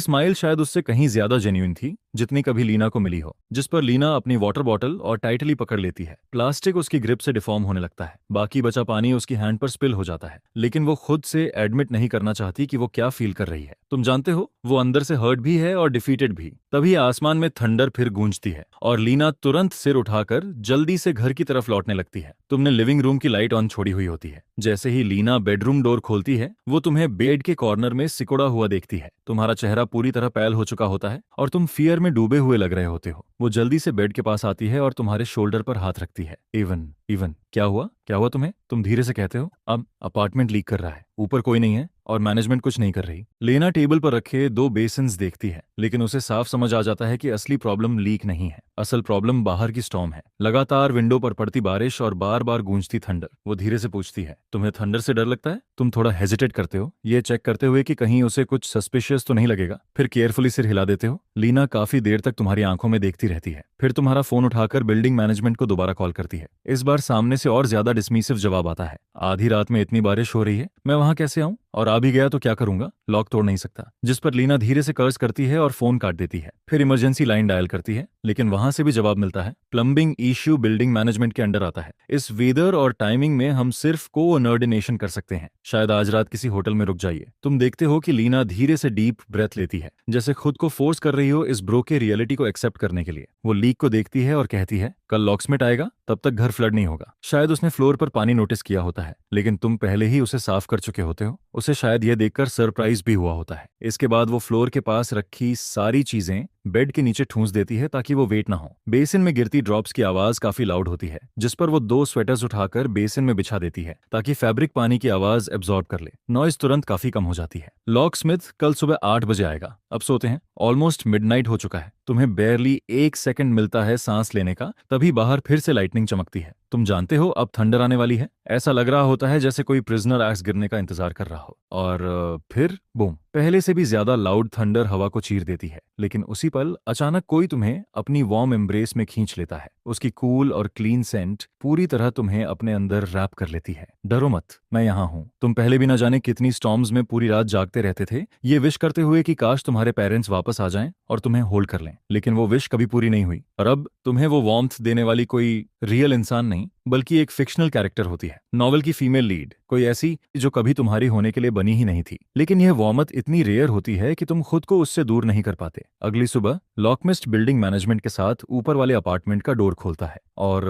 स्माइल शायद उससे कहीं ज्यादा जेन्युइन थी जितनी कभी लीना को मिली हो, जिस पर लीना अपनी वाटर बॉटल और टाइटली पकड़ लेती है। प्लास्टिक उसकी ग्रिप से डिफॉर्म होने लगता है। बाकी बचा पानी उसकी हैंड पर स्पिल हो जाता है। लेकिन वो खुद से एडमिट नहीं करना चाहती कि वो क्या फील कर रही है। तुम जानते हो, वो अंदर से हर्ट भी है और डिफीटेड भी। तभी आसमान में थंडर फिर गूंजती है और लीना तुरंत सिर उठाकर जल्दी से घर की तरफ लौटने लगती है। तुमने लिविंग रूम की लाइट ऑन छोड़ी हुई होती है। जैसे ही लीना बेडरूम डोर खोलती है, वो तुम्हें बेड के कॉर्नर में सिकुड़ा हुआ देखती है। तुम्हारा चेहरा पूरी तरह पैल हो चुका होता है और तुम फियर में डूबे हुए लग रहे होते हो। वो जल्दी से बेड के पास आती है और तुम्हारे शोल्डर पर हाथ रखती है। इवन इवन क्या हुआ तुम्हें? तुम धीरे से कहते हो, अब अपार्टमेंट लीक कर रहा है, ऊपर कोई नहीं है और मैनेजमेंट कुछ नहीं कर रही। लेना टेबल पर रखे 2 बेसिन्स देखती है, लेकिन उसे साफ समझ आ जाता है कि असली प्रॉब्लम लीक नहीं है। असल प्रॉब्लम बाहर की स्टॉर्म है। लगातार विंडो पर पड़ती बारिश और बार बार गूंजती थंडर। वो धीरे से पूछती है, तुम्हें थंडर से डर लगता है? तुम थोड़ा हेजिटेट करते हो, ये चेक करते हुए कि कहीं उसे कुछ सस्पिशियस तो नहीं लगेगा। फिर केयरफुली सिर हिला देते हो। लीना काफी देर तक तुम्हारी आंखों में देखती रहती है। फिर तुम्हारा फोन उठाकर बिल्डिंग मैनेजमेंट को दोबारा कॉल करती है। इस बार सामने से और ज्यादा डिसमिसिव जवाब आता है। आधी रात में इतनी बारिश हो रही है, मैं वहां कैसे आऊं? और आ भी गया तो क्या करूंगा? लॉक तोड़ नहीं सकता। जिस पर लीना धीरे से कर्ज करती है और फोन काट देती है। फिर इमरजेंसी लाइन डायल करती है, लेकिन वहां से भी जवाब मिलता है। प्लम्बिंग इश्यू बिल्डिंग मैनेजमेंट के अंडर आता है। इस वेदर और टाइमिंग में हम सिर्फ कोऑर्डिनेशन कर सकते हैं। शायद आज रात किसी होटल में रुक जाइए। तुम देखते हो कि लीना धीरे से डीप ब्रेथ लेती है, जैसे खुद को फोर्स कर रही हो इस ब्रोके रियलिटी को एक्सेप्ट करने के लिए। वो लीक को देखती है और कहती है, कल लॉक्समिट आएगा, तब तक घर फ्लड नहीं होगा। शायद उसने फ्लोर पर पानी नोटिस किया होता है, लेकिन तुम पहले ही उसे साफ कर चुके होते हो। उसे शायद यह देखकर सरप्राइज भी हुआ होता है। इसके बाद वो फ्लोर के पास रखी सारी चीजें बेड के नीचे ठूंस देती है ताकि वो वेट ना हो। बेसिन में गिरती ड्रॉप्स की आवाज काफी लाउड होती है, जिस पर वो 2 स्वेटर्स उठाकर बेसिन में बिछा देती है ताकि फैब्रिक पानी की आवाज एब्जॉर्ब कर ले। नॉइज तुरंत काफी कम हो जाती है। लॉक स्मिथ कल सुबह 8 बजे आएगा। अब सोते हैं। ऑलमोस्ट मिडनाइट हो चुका है। तुम्हें बेयरली 1 सेकंड मिलता है सांस लेने का, तभी बाहर फिर से लाइटनिंग चमकती है। तुम जानते हो अब थंडर आने वाली है। ऐसा लग रहा होता है जैसे कोई प्रिजनर एक्स गिरने का इंतजार कर रहा हो। और फिर बूम। पहले से भी ज्यादा लाउड थंडर हवा को चीर देती है, लेकिन उसी पल अचानक कोई तुम्हें अपनी वार्म एम्ब्रेस में खींच लेता है। उसकी कूल और क्लीन सेंट पूरी तरह तुम्हें अपने अंदर रैप कर लेती है। डरो मत, मैं यहाँ हूँ। तुम पहले भी न जाने कितनी स्टॉर्म्स में पूरी रात जागते रहते थे, ये विश करते हुए कि काश तुम्हारे पेरेंट्स वापस आ जाएं और तुम्हें होल्ड कर लें, लेकिन वो विश कभी पूरी नहीं हुई। और अब तुम्हें वो वार्मथ देने वाली कोई रियल इंसान नहीं, बल्कि एक फिक्शनल कैरेक्टर होती है, नॉवल की फीमेल लीड, कोई ऐसी जो कभी तुम्हारी होने के लिए बनी ही नहीं थी। लेकिन यह वार्मथ इतनी रेयर होती है कि तुम खुद को उससे दूर नहीं कर पाते। अगली सुबह लॉकमिस्ट बिल्डिंग मैनेजमेंट के साथ ऊपर वाले अपार्टमेंट का डोर खोलता है और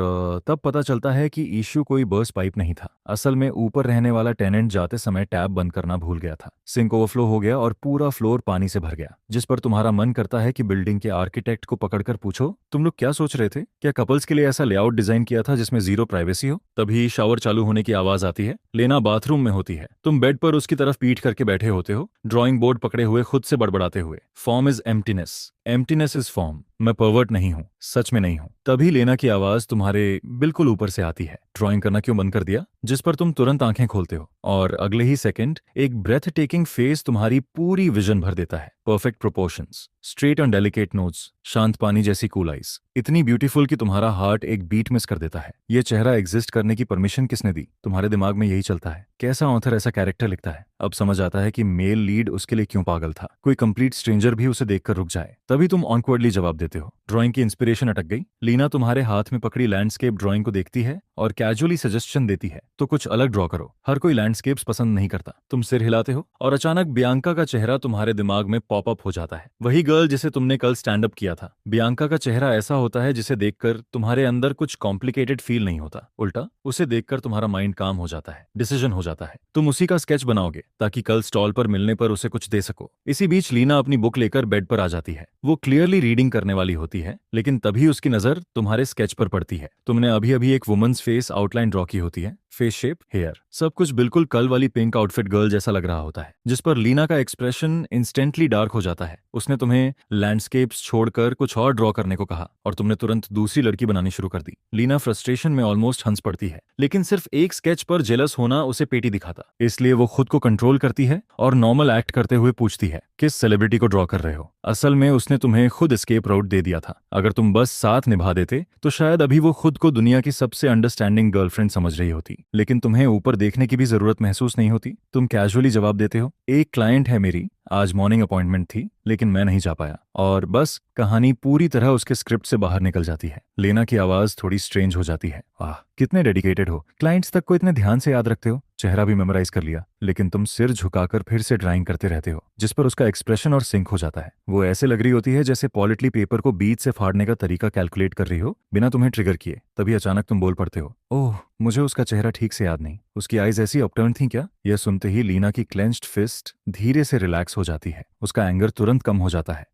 तब पता चलता है कि इश्यू कोई बर्स्ट पाइप नहीं था। असल में ऊपर रहने वाला टेनेंट जाते समय टैप बंद करना भूल गया था। सिंक ओवरफ्लो हो गया और पूरा फ्लोर पानी से भर गया, जिस पर तुम्हारा मन करता है कि बिल्डिंग के आर्किटेक्ट को पकड़कर पूछो, तुम लोग क्या सोच रहे थे? क्या कपल्स के लिए ऐसा लेआउट डिजाइन किया था जिसमें जीरो प्राइवेसी हो? तभी शावर चालू होने की आवाज आती है। लेना बाथरूम में होती है। तुम बेड पर उसकी तरफ पीठ करके बैठे होते हो, ड्राइंग बोर्ड पकड़े हुए खुद से बड़बड़ाते हुए, form is emptiness, emptiness is form. मैं पर्वर्ट नहीं हूं, सच में नहीं हूं। तभी लेना की आवाज तुम्हारे बिल्कुल ऊपर से आती है। ड्राइंग करना क्यों बंद कर दिया? जिस पर तुम तुरंत आंखें खोलते हो और अगले ही सेकंड एक ब्रेथ टेकिंग फेस तुम्हारी पूरी विजन भर देता है। Perfect proportions, straight and delicate notes, शांत पानी जैसी कूल आइज, इतनी ब्यूटीफुल कि तुम्हारा हार्ट एक बीट मिस कर देता है। ये चेहरा एग्जिस्ट करने की परमिशन किसने दी? तुम्हारे दिमाग में यही चलता है, कैसा ऑथर ऐसा कैरेक्टर लिखता है? अब समझ आता है कि मेल लीड उसके लिए क्यों पागल था। कोई कंप्लीट स्ट्रेंजर भी उसे देखकर रुक जाए। तभी तुम ऑनवर्डली जवाब देते हो। ड्राइंग की इंस्पिरेशन अटक गई। लीना तुम्हारे हाथ में पकड़ी लैंडस्केप ड्राइंग को देखती है और कैजुअली सजेशन देती है, तो कुछ अलग ड्रॉ करो। हर कोई लैंडस्केप्स पसंद नहीं करता। तुम सिर हिलाते हो और अचानक बियांका का चेहरा तुम्हारे दिमाग में पॉपअप हो जाता है। वही गर्ल जिसे तुमने कल स्टैंड अप किया था। बियांका का चेहरा ऐसा होता है जिसे देखकर तुम्हारे अंदर कुछ कॉम्प्लिकेटेड फील नहीं होता, उल्टा उसे देखकर तुम्हारा माइंड काम हो जाता है, डिसीजन हो जाता है। तुम उसी का स्केच बनाओगे ताकि कल स्टॉल पर मिलने पर उसे कुछ दे सको। इसी बीच लीना अपनी बुक लेकर बेड पर आ जाती है। वो क्लियरली रीडिंग करने वाली होती है, लेकिन तभी उसकी नजर तुम्हारे स्केच पर पड़ती है। तुमने अभी अभी एक वुमन्स फेस आउटलाइन ड्रॉ की होती है। फेस शेप, हेयर, सब कुछ बिल्कुल कल वाली पिंक आउटफिट गर्ल जैसा लग रहा होता है, जिस पर लीना का एक्सप्रेशन इंस्टेंटली डार्क हो जाता है। उसने तुम्हें लैंडस्केप्स छोड़कर कुछ और ड्रॉ करने को कहा और तुमने तुरंत दूसरी लड़की बनानी शुरू कर दी। लीना फ्रस्ट्रेशन में ऑलमोस्ट हंस पड़ती है, लेकिन सिर्फ एक स्केच पर जेलस होना उसे पेटी दिखाता, इसलिए वो खुद को कंट्रोल करती है और नॉर्मल एक्ट करते हुए पूछती है, किस सेलिब्रिटी को ड्रॉ कर रहे हो? असल में उसने तुम्हें खुद एस्केप राउट दे दिया था। अगर तुम बस साथ निभा देते तो शायद अभी वो खुद को दुनिया की सबसे अंडरस्टैंडिंग गर्लफ्रेंड समझ रही होती, लेकिन तुम्हें ऊपर देखने की भी जरूरत महसूस नहीं होती। तुम कैजुअली जवाब देते हो, एक क्लाइंट है मेरी, आज मॉर्निंग अपॉइंटमेंट थी लेकिन मैं नहीं जा पाया। और बस कहानी पूरी तरह उसके स्क्रिप्ट से बाहर निकल जाती है। लेना की आवाज थोड़ी स्ट्रेंज हो जाती है। वाह, कितने डेडिकेटेड हो, क्लाइंट्स तक को इतने ध्यान से याद रखते हो, चेहरा भी मेमोराइज कर लिया। लेकिन तुम सिर झुकाकर फिर से ड्राइंग करते रहते हो, जिस पर उसका एक्सप्रेशन और सिंक हो जाता है। वो ऐसे लग रही होती है जैसे पॉलिटली पेपर को बीच से फाड़ने का तरीका कैलकुलेट कर रही हो बिना तुम्हें ट्रिगर किए। तभी अचानक तुम बोल पड़ते हो, ओह, मुझे उसका चेहरा ठीक से याद नहीं। उसकी आईज ऐसी अपटर्न थी क्या? यह सुनते ही लीना की क्लेंच्ड फिस्ट धीरे से रिलैक्स हो जाती है। उसका एंगर तुरंत कम हो जाता है।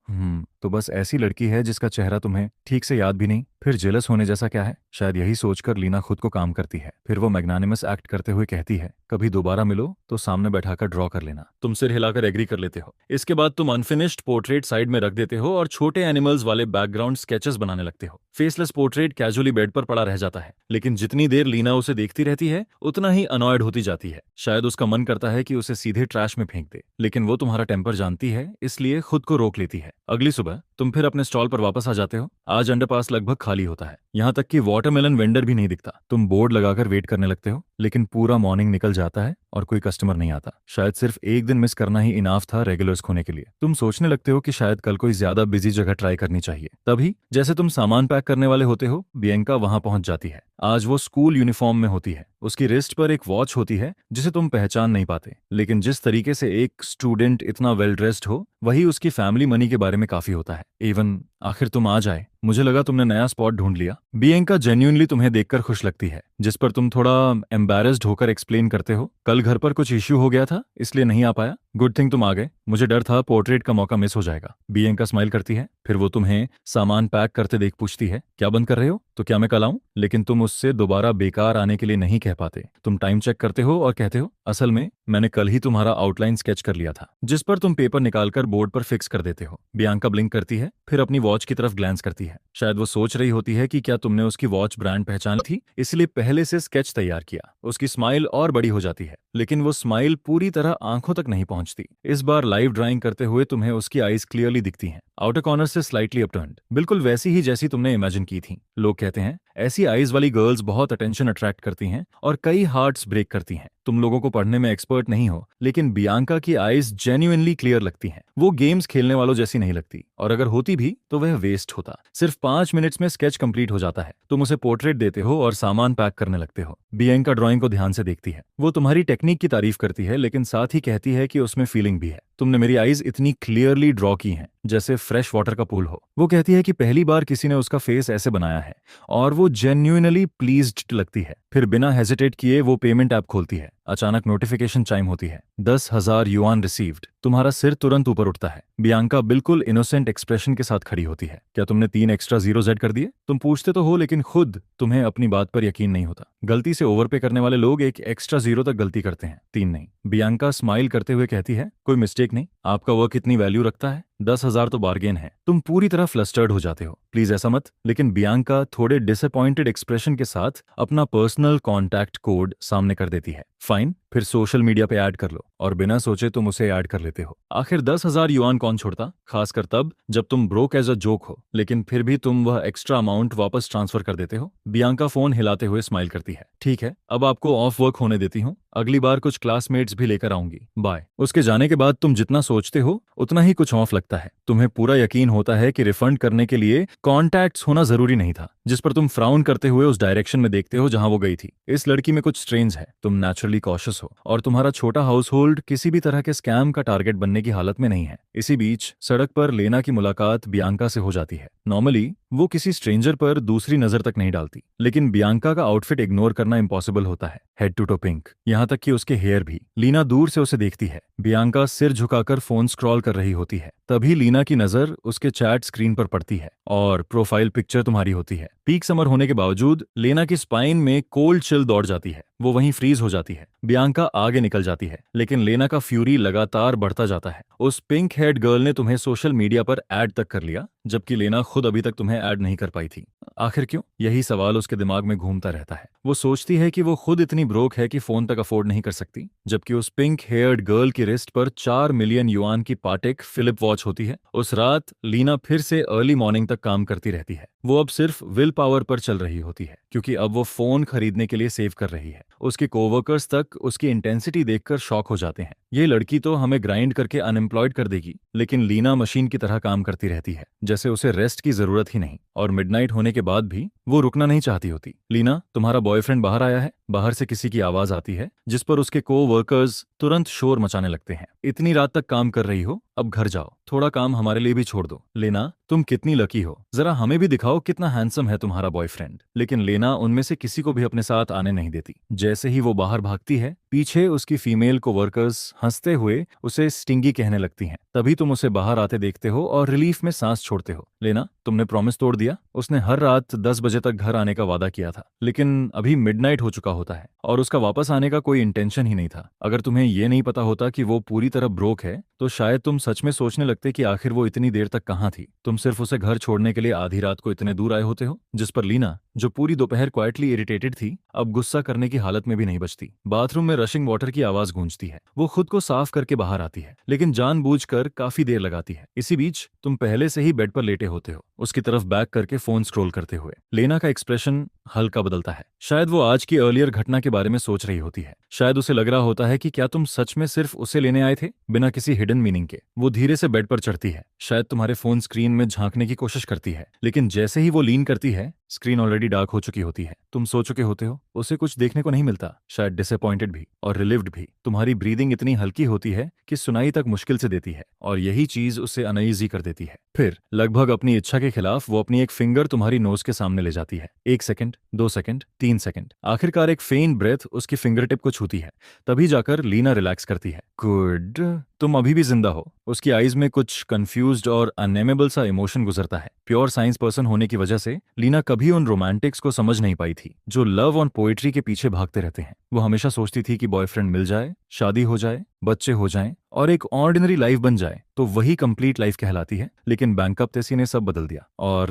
तो बस ऐसी लड़की है जिसका चेहरा तुम्हें ठीक से याद भी नहीं, फिर जेलस होने जैसा क्या है? शायद यही सोचकर लीना खुद को काम करती है। फिर वो मैग्नानिमस एक्ट करते हुए कहती है, कभी दोबारा मिलो तो सामने बैठाकर ड्रॉ कर लेना। तुम सिर हिलाकर एग्री कर लेते हो। इसके बाद तुम अनफिनिश्ड पोर्ट्रेट साइड में रख देते हो और छोटे एनिमल्स वाले बैकग्राउंड स्केचेस बनाने लगते हो। फेसलेस पोर्ट्रेट कैजुअली बेड पर पड़ा रह जाता है, लेकिन जितनी देर लीना उसे देखती रहती है उतना ही अनॉयड होती जाती है। शायद उसका मन करता है कि उसे सीधे ट्रैश में फेंक दे, लेकिन वो तुम्हारा टेम्पर जानती है, इसलिए खुद को रोक लेती है। अगली सुबह तुम फिर अपने स्टॉल पर वापस आ जाते हो। आज अंडरपास लगभग खाली होता है, यहाँ तक कि वाटरमेलन वेंडर भी नहीं दिखता। तुम बोर्ड लगाकर वेट करने लगते हो, लेकिन पूरा मॉर्निंग निकल जाता है और कोई कस्टमर नहीं आता। शायद सिर्फ एक दिन मिस करना ही इनाफ था रेगुलर्स खोने के लिए। तुम सोचने लगते हो कि शायद कल कोई ज्यादा बिजी जगह ट्राई करनी चाहिए। तभी जैसे तुम सामान पैक करने वाले होते हो, बियंका वहां पहुंच जाती है। आज वो स्कूल यूनिफॉर्म में होती है। उसकी रिस्ट पर एक वॉच होती है जिसे तुम पहचान नहीं पाते, लेकिन जिस तरीके से एक स्टूडेंट इतना वेल ड्रेस्ड हो, वही उसकी फैमिली मनी के बारे में काफी होता है। इवन आखिर तुम आ जाए, मुझे लगा तुमने नया स्पॉट ढूंढ लिया। बियंका जेन्युइनली तुम्हें देखकर खुश लगती है, जिस पर तुम थोड़ा एम्बैरेस्ड होकर एक्सप्लेन करते हो, कल घर पर कुछ इश्यू हो गया था इसलिए नहीं आ पाया। गुड थिंग तुम आ गए, मुझे डर था पोर्ट्रेट का मौका मिस हो जाएगा। बियंका स्माइल करती है, फिर वो तुम्हें सामान पैक करते देख पूछती है, क्या बंद कर रहे हो? तो क्या मैं कल आऊं? लेकिन तुम उससे दोबारा बेकार आने के लिए नहीं कह पाते। तुम टाइम चेक करते हो और कहते हो, असल में मैंने कल ही तुम्हारा आउटलाइन स्केच कर लिया था, जिस पर तुम पेपर निकालकर बोर्ड पर फिक्स कर देते हो। बियंका ब्लिंक करती है, फिर अपनी वॉच की तरफ ग्लैंस करती है। है। शायद वो सोच रही होती है कि क्या तुमने उसकी वॉच ब्रांड पहचान थी, इसलिए पहले से स्केच तैयार किया। उसकी स्माइल और बड़ी हो जाती है, लेकिन वो स्माइल पूरी तरह आंखों तक नहीं पहुंचती। इस बार लाइव ड्राइंग करते हुए तुम्हें उसकी आईज क्लियरली दिखती हैं, आउटर कॉर्नर से स्लाइटली अपटर्न्ड, बिल्कुल वैसी ही जैसी तुमने इमेजिन की थी। लोग कहते हैं ऐसी आईज वाली गर्ल्स बहुत अटेंशन अट्रैक्ट करती हैं और कई हार्ट्स ब्रेक करती हैं। तुम लोगों को पढ़ने में एक्सपर्ट नहीं हो, लेकिन बियांका की आईज जेन्युइनली क्लियर लगती हैं। वो गेम्स खेलने वालों जैसी नहीं लगती, और अगर होती भी तो वह वेस्ट होता। सिर्फ 5 मिनट्स में स्केच कंप्लीट हो जाता है। तुम उसे पोर्ट्रेट देते हो और सामान पैक करने लगते हो। बियांका ड्राइंग को ध्यान से देखती है। वो तुम्हारी टेक्निक की तारीफ करती है, लेकिन साथ ही कहती है कि उसमें फीलिंग भी है। तुमने मेरी आईज इतनी क्लियरली ड्रॉ की हैं जैसे फ्रेश वाटर का पूल हो। वो कहती है कि पहली बार किसी ने उसका फेस ऐसे बनाया है, और वो जेन्युइनली प्लीज्ड लगती है। फिर बिना हेजिटेट किए वो पेमेंट ऐप खोलती है। अचानक नोटिफिकेशन चाइम होती है, 10,000 युआन रिसीव्ड। तुम्हारा सिर तुरंत ऊपर उठता है। बियांका बिल्कुल इनोसेंट एक्सप्रेशन के साथ खड़ी होती है। क्या तुमने 3 एक्स्ट्रा जीरोज ऐड कर दिए? तुम पूछते तो हो, लेकिन खुद तुम्हें अपनी बात पर यकीन नहीं होता। गलती से ओवरपे करने वाले लोग एक एक्स्ट्रा जीरो तक गलती करते हैं, 3 नहीं। बियांका स्माइल करते हुए कहती है, कोई मिस्टेक नहीं, आपका वर्क इतनी वैल्यू रखता है, 10,000 तो बार्गेन है। तुम पूरी तरह फ्लस्टर्ड हो जाते हो, प्लीज ऐसा मत। लेकिन बियांका थोड़े डिसअपॉइंटेड एक्सप्रेशन के साथ अपना पर्सनल कॉन्टैक्ट कोड सामने कर देती है। फाइन, फिर सोशल मीडिया पे ऐड कर लो। और बिना सोचे तुम उसे ऐड कर लेते हो। आखिर 10,000 युआन कौन छोड़ता, खासकर तब जब तुम ब्रोक एज अ जोक हो, लेकिन फिर भी तुम वह एक्स्ट्रा अमाउंट वापस ट्रांसफर कर देते हो। बियांका फोन हिलाते हुए स्माइल करती है, ठीक है, अब आपको ऑफ वर्क होने देती हूँ, अगली बार कुछ क्लासमेट्स भी लेकर आऊंगी, बाय। उसके जाने के बाद तुम जितना सोचते हो उतना ही कुछ ऑफ लगता है। तुम्हें पूरा यकीन होता है कि रिफंड करने के लिए कॉन्टैक्ट्स होना जरूरी नहीं था, जिस पर तुम फ्राउन करते हुए उस डायरेक्शन में देखते हो जहां वो गई थी। इस लड़की में कुछ स्ट्रेंज है। तुम नेचुरली कॉशियस हो, और तुम्हारा छोटा हाउस होल्ड किसी भी तरह के स्कैम का टारगेट बनने की हालत में नहीं है। इसी बीच सड़क पर लेना की मुलाकात बियांका से हो जाती है। नॉर्मली वो किसी स्ट्रेंजर पर दूसरी नजर तक नहीं डालती, लेकिन बियांका का आउटफिट इग्नोर करना इम्पॉसिबल होता है। हेड टू टो पिंक, यहाँ तक कि उसके हेयर भी। लीना दूर से उसे देखती है। बियांका सिर झुकाकर फोन स्क्रॉल कर रही होती है। तभी लीना की नजर उसके चैट स्क्रीन पर पड़ती है, और प्रोफाइल पिक्चर तुम्हारी होती है। पीक समर होने के बावजूद लेना की स्पाइन में कोल्ड चिल दौड़ जाती है। वो वहीं फ्रीज हो जाती है। बियांका आगे निकल जाती है, लेकिन लेना का फ्यूरी लगातार बढ़ता जाता है। उस पिंक हेड गर्ल ने तुम्हें सोशल मीडिया पर ऐड तक कर लिया, जबकि लेना खुद अभी तक तुम्हें ऐड नहीं कर पाई थी। आखिर क्यों? यही सवाल उसके दिमाग में घूमता रहता है। वो सोचती है कि वो खुद इतनी ब्रोक है कि फोन तक अफोर्ड नहीं कर सकती, जबकि उस पिंक हेयर्ड गर्ल की रिस्ट पर 4 मिलियन युआन की पाटेक फिलिप वॉच होती है। उस रात लीना फिर से अर्ली मॉर्निंग तक काम करती रहती है। वो अब सिर्फ विल पावर पर चल रही होती है, क्योंकि अब वो फोन खरीदने के लिए सेव कर रही है। उसके कोवर्कर्स तक उसकी इंटेंसिटी देखकर शॉक हो जाते हैं। ये लड़की तो हमें ग्राइंड करके अनएम्प्लॉयड कर देगी, लेकिन लीना मशीन की तरह काम करती रहती है, जैसे उसे रेस्ट की जरूरत ही नहीं। और मिडनाइट होने के बाद भी वो रुकना नहीं चाहती होती। लीना, तुम्हारा बॉयफ्रेंड बाहर आया है। बाहर से किसी की आवाज आती है, जिस पर उसके कोवर्कर्स तुरंत शोर मचाने लगते हैं। इतनी रात तक काम कर रही हो, अब घर जाओ, थोड़ा काम हमारे लिए भी छोड़ दो। लेना, तुम कितनी लकी हो, जरा हमें भी दिखाओ कितना हैंडसम है तुम्हारा बॉयफ्रेंड। लेकिन लेना उनमें से किसी को भी अपने साथ आने नहीं देती। जैसे ही वो बाहर भागती है, पीछे उसकी फीमेल कोवर्कर्स हंसते हुए उसे स्टिंगी कहने लगती हैं। तभी तुम उसे बाहर आते देखते हो और रिलीफ में सांस छोड़ते हो। लेना, तुमने प्रॉमिस तोड़ दिया। उसने हर रात 10 बजे तक घर आने का वादा किया था, लेकिन अभी मिडनाइट हो चुका होता है और उसका वापस आने का कोई इंटेंशन ही नहीं था। अगर तुम्हें ये नहीं पता होता कि वो पूरी तरह ब्रोक है, तो शायद तुम सच में सोचने लगते कि आखिर वो इतनी देर तक कहाँ थी। तुम सिर्फ उसे घर छोड़ने के लिए आधी रात को इतने दूर आए होते हो। जिस पर लीना, जो पूरी दोपहर क्वाइटली इरिटेटेड थी, अब गुस्सा करने की हालत में भी नहीं बचती। बाथरूम में रशिंग वाटर की आवाज गूंजती है। वो खुद को साफ करके बाहर आती है, लेकिन जानबूझकर काफी देर लगाती है। इसी बीच तुम पहले से ही बेड पर लेटे होते हो, उसकी तरफ बैक करके फोन स्क्रॉल करते हुए। लेना का एक्सप्रेशन हल्का बदलता है। शायद वो आज की अर्लियर घटना के बारे में सोच रही होती है। शायद उसे लग रहा होता है कि क्या तुम सच में सिर्फ उसे लेने आए थे, बिना किसी हिडन मीनिंग के। वो धीरे से बेड पर चढ़ती है, शायद तुम्हारे फोन स्क्रीन में झांकने की कोशिश करती है, लेकिन जैसे ही वो लीन करती है, स्क्रीन ऑलरेडी डार्क हो चुकी होती है। तुम सो चुके होते हो। उसे कुछ देखने को नहीं मिलता, शायद डिसअपॉइंटेड भी और रिलीव्ड भी। तुम्हारी ब्रीदिंग इतनी हल्की होती है कि सुनाई तक मुश्किल से देती है, और यही चीज उसे अनईजी कर देती है। फिर लगभग अपनी इच्छा के खिलाफ वो अपनी एक फिंगर तुम्हारी नोज के सामने ले जाती है। 1 सेकंड, 2 सेकंड, 3 सेकंड, आखिरकार एक फेंट ब्रेथ उसकी फिंगर टिप को छूती है। तभी जाकर लीना रिलैक्स करती है। गुड, तुम अभी भी जिंदा हो। उसकी आईज में कुछ कंफ्यूज्ड और अननेमेबल सा इमोशन गुजरता है। प्योर साइंस पर्सन होने की वजह से लीना कभी उन रोमांटिक्स को समझ नहीं पाई थी, जो लव और पोएट्री के पीछे भागते रहते हैं। वो हमेशा सोचती थी कि बॉयफ्रेंड मिल जाए, शादी हो जाए, बच्चे हो जाएं और एक ऑर्डिनरी लाइफ बन जाए तो वही कंप्लीट लाइफ कहलाती है। लेकिन बैंकअप तेसी ने सब बदल दिया और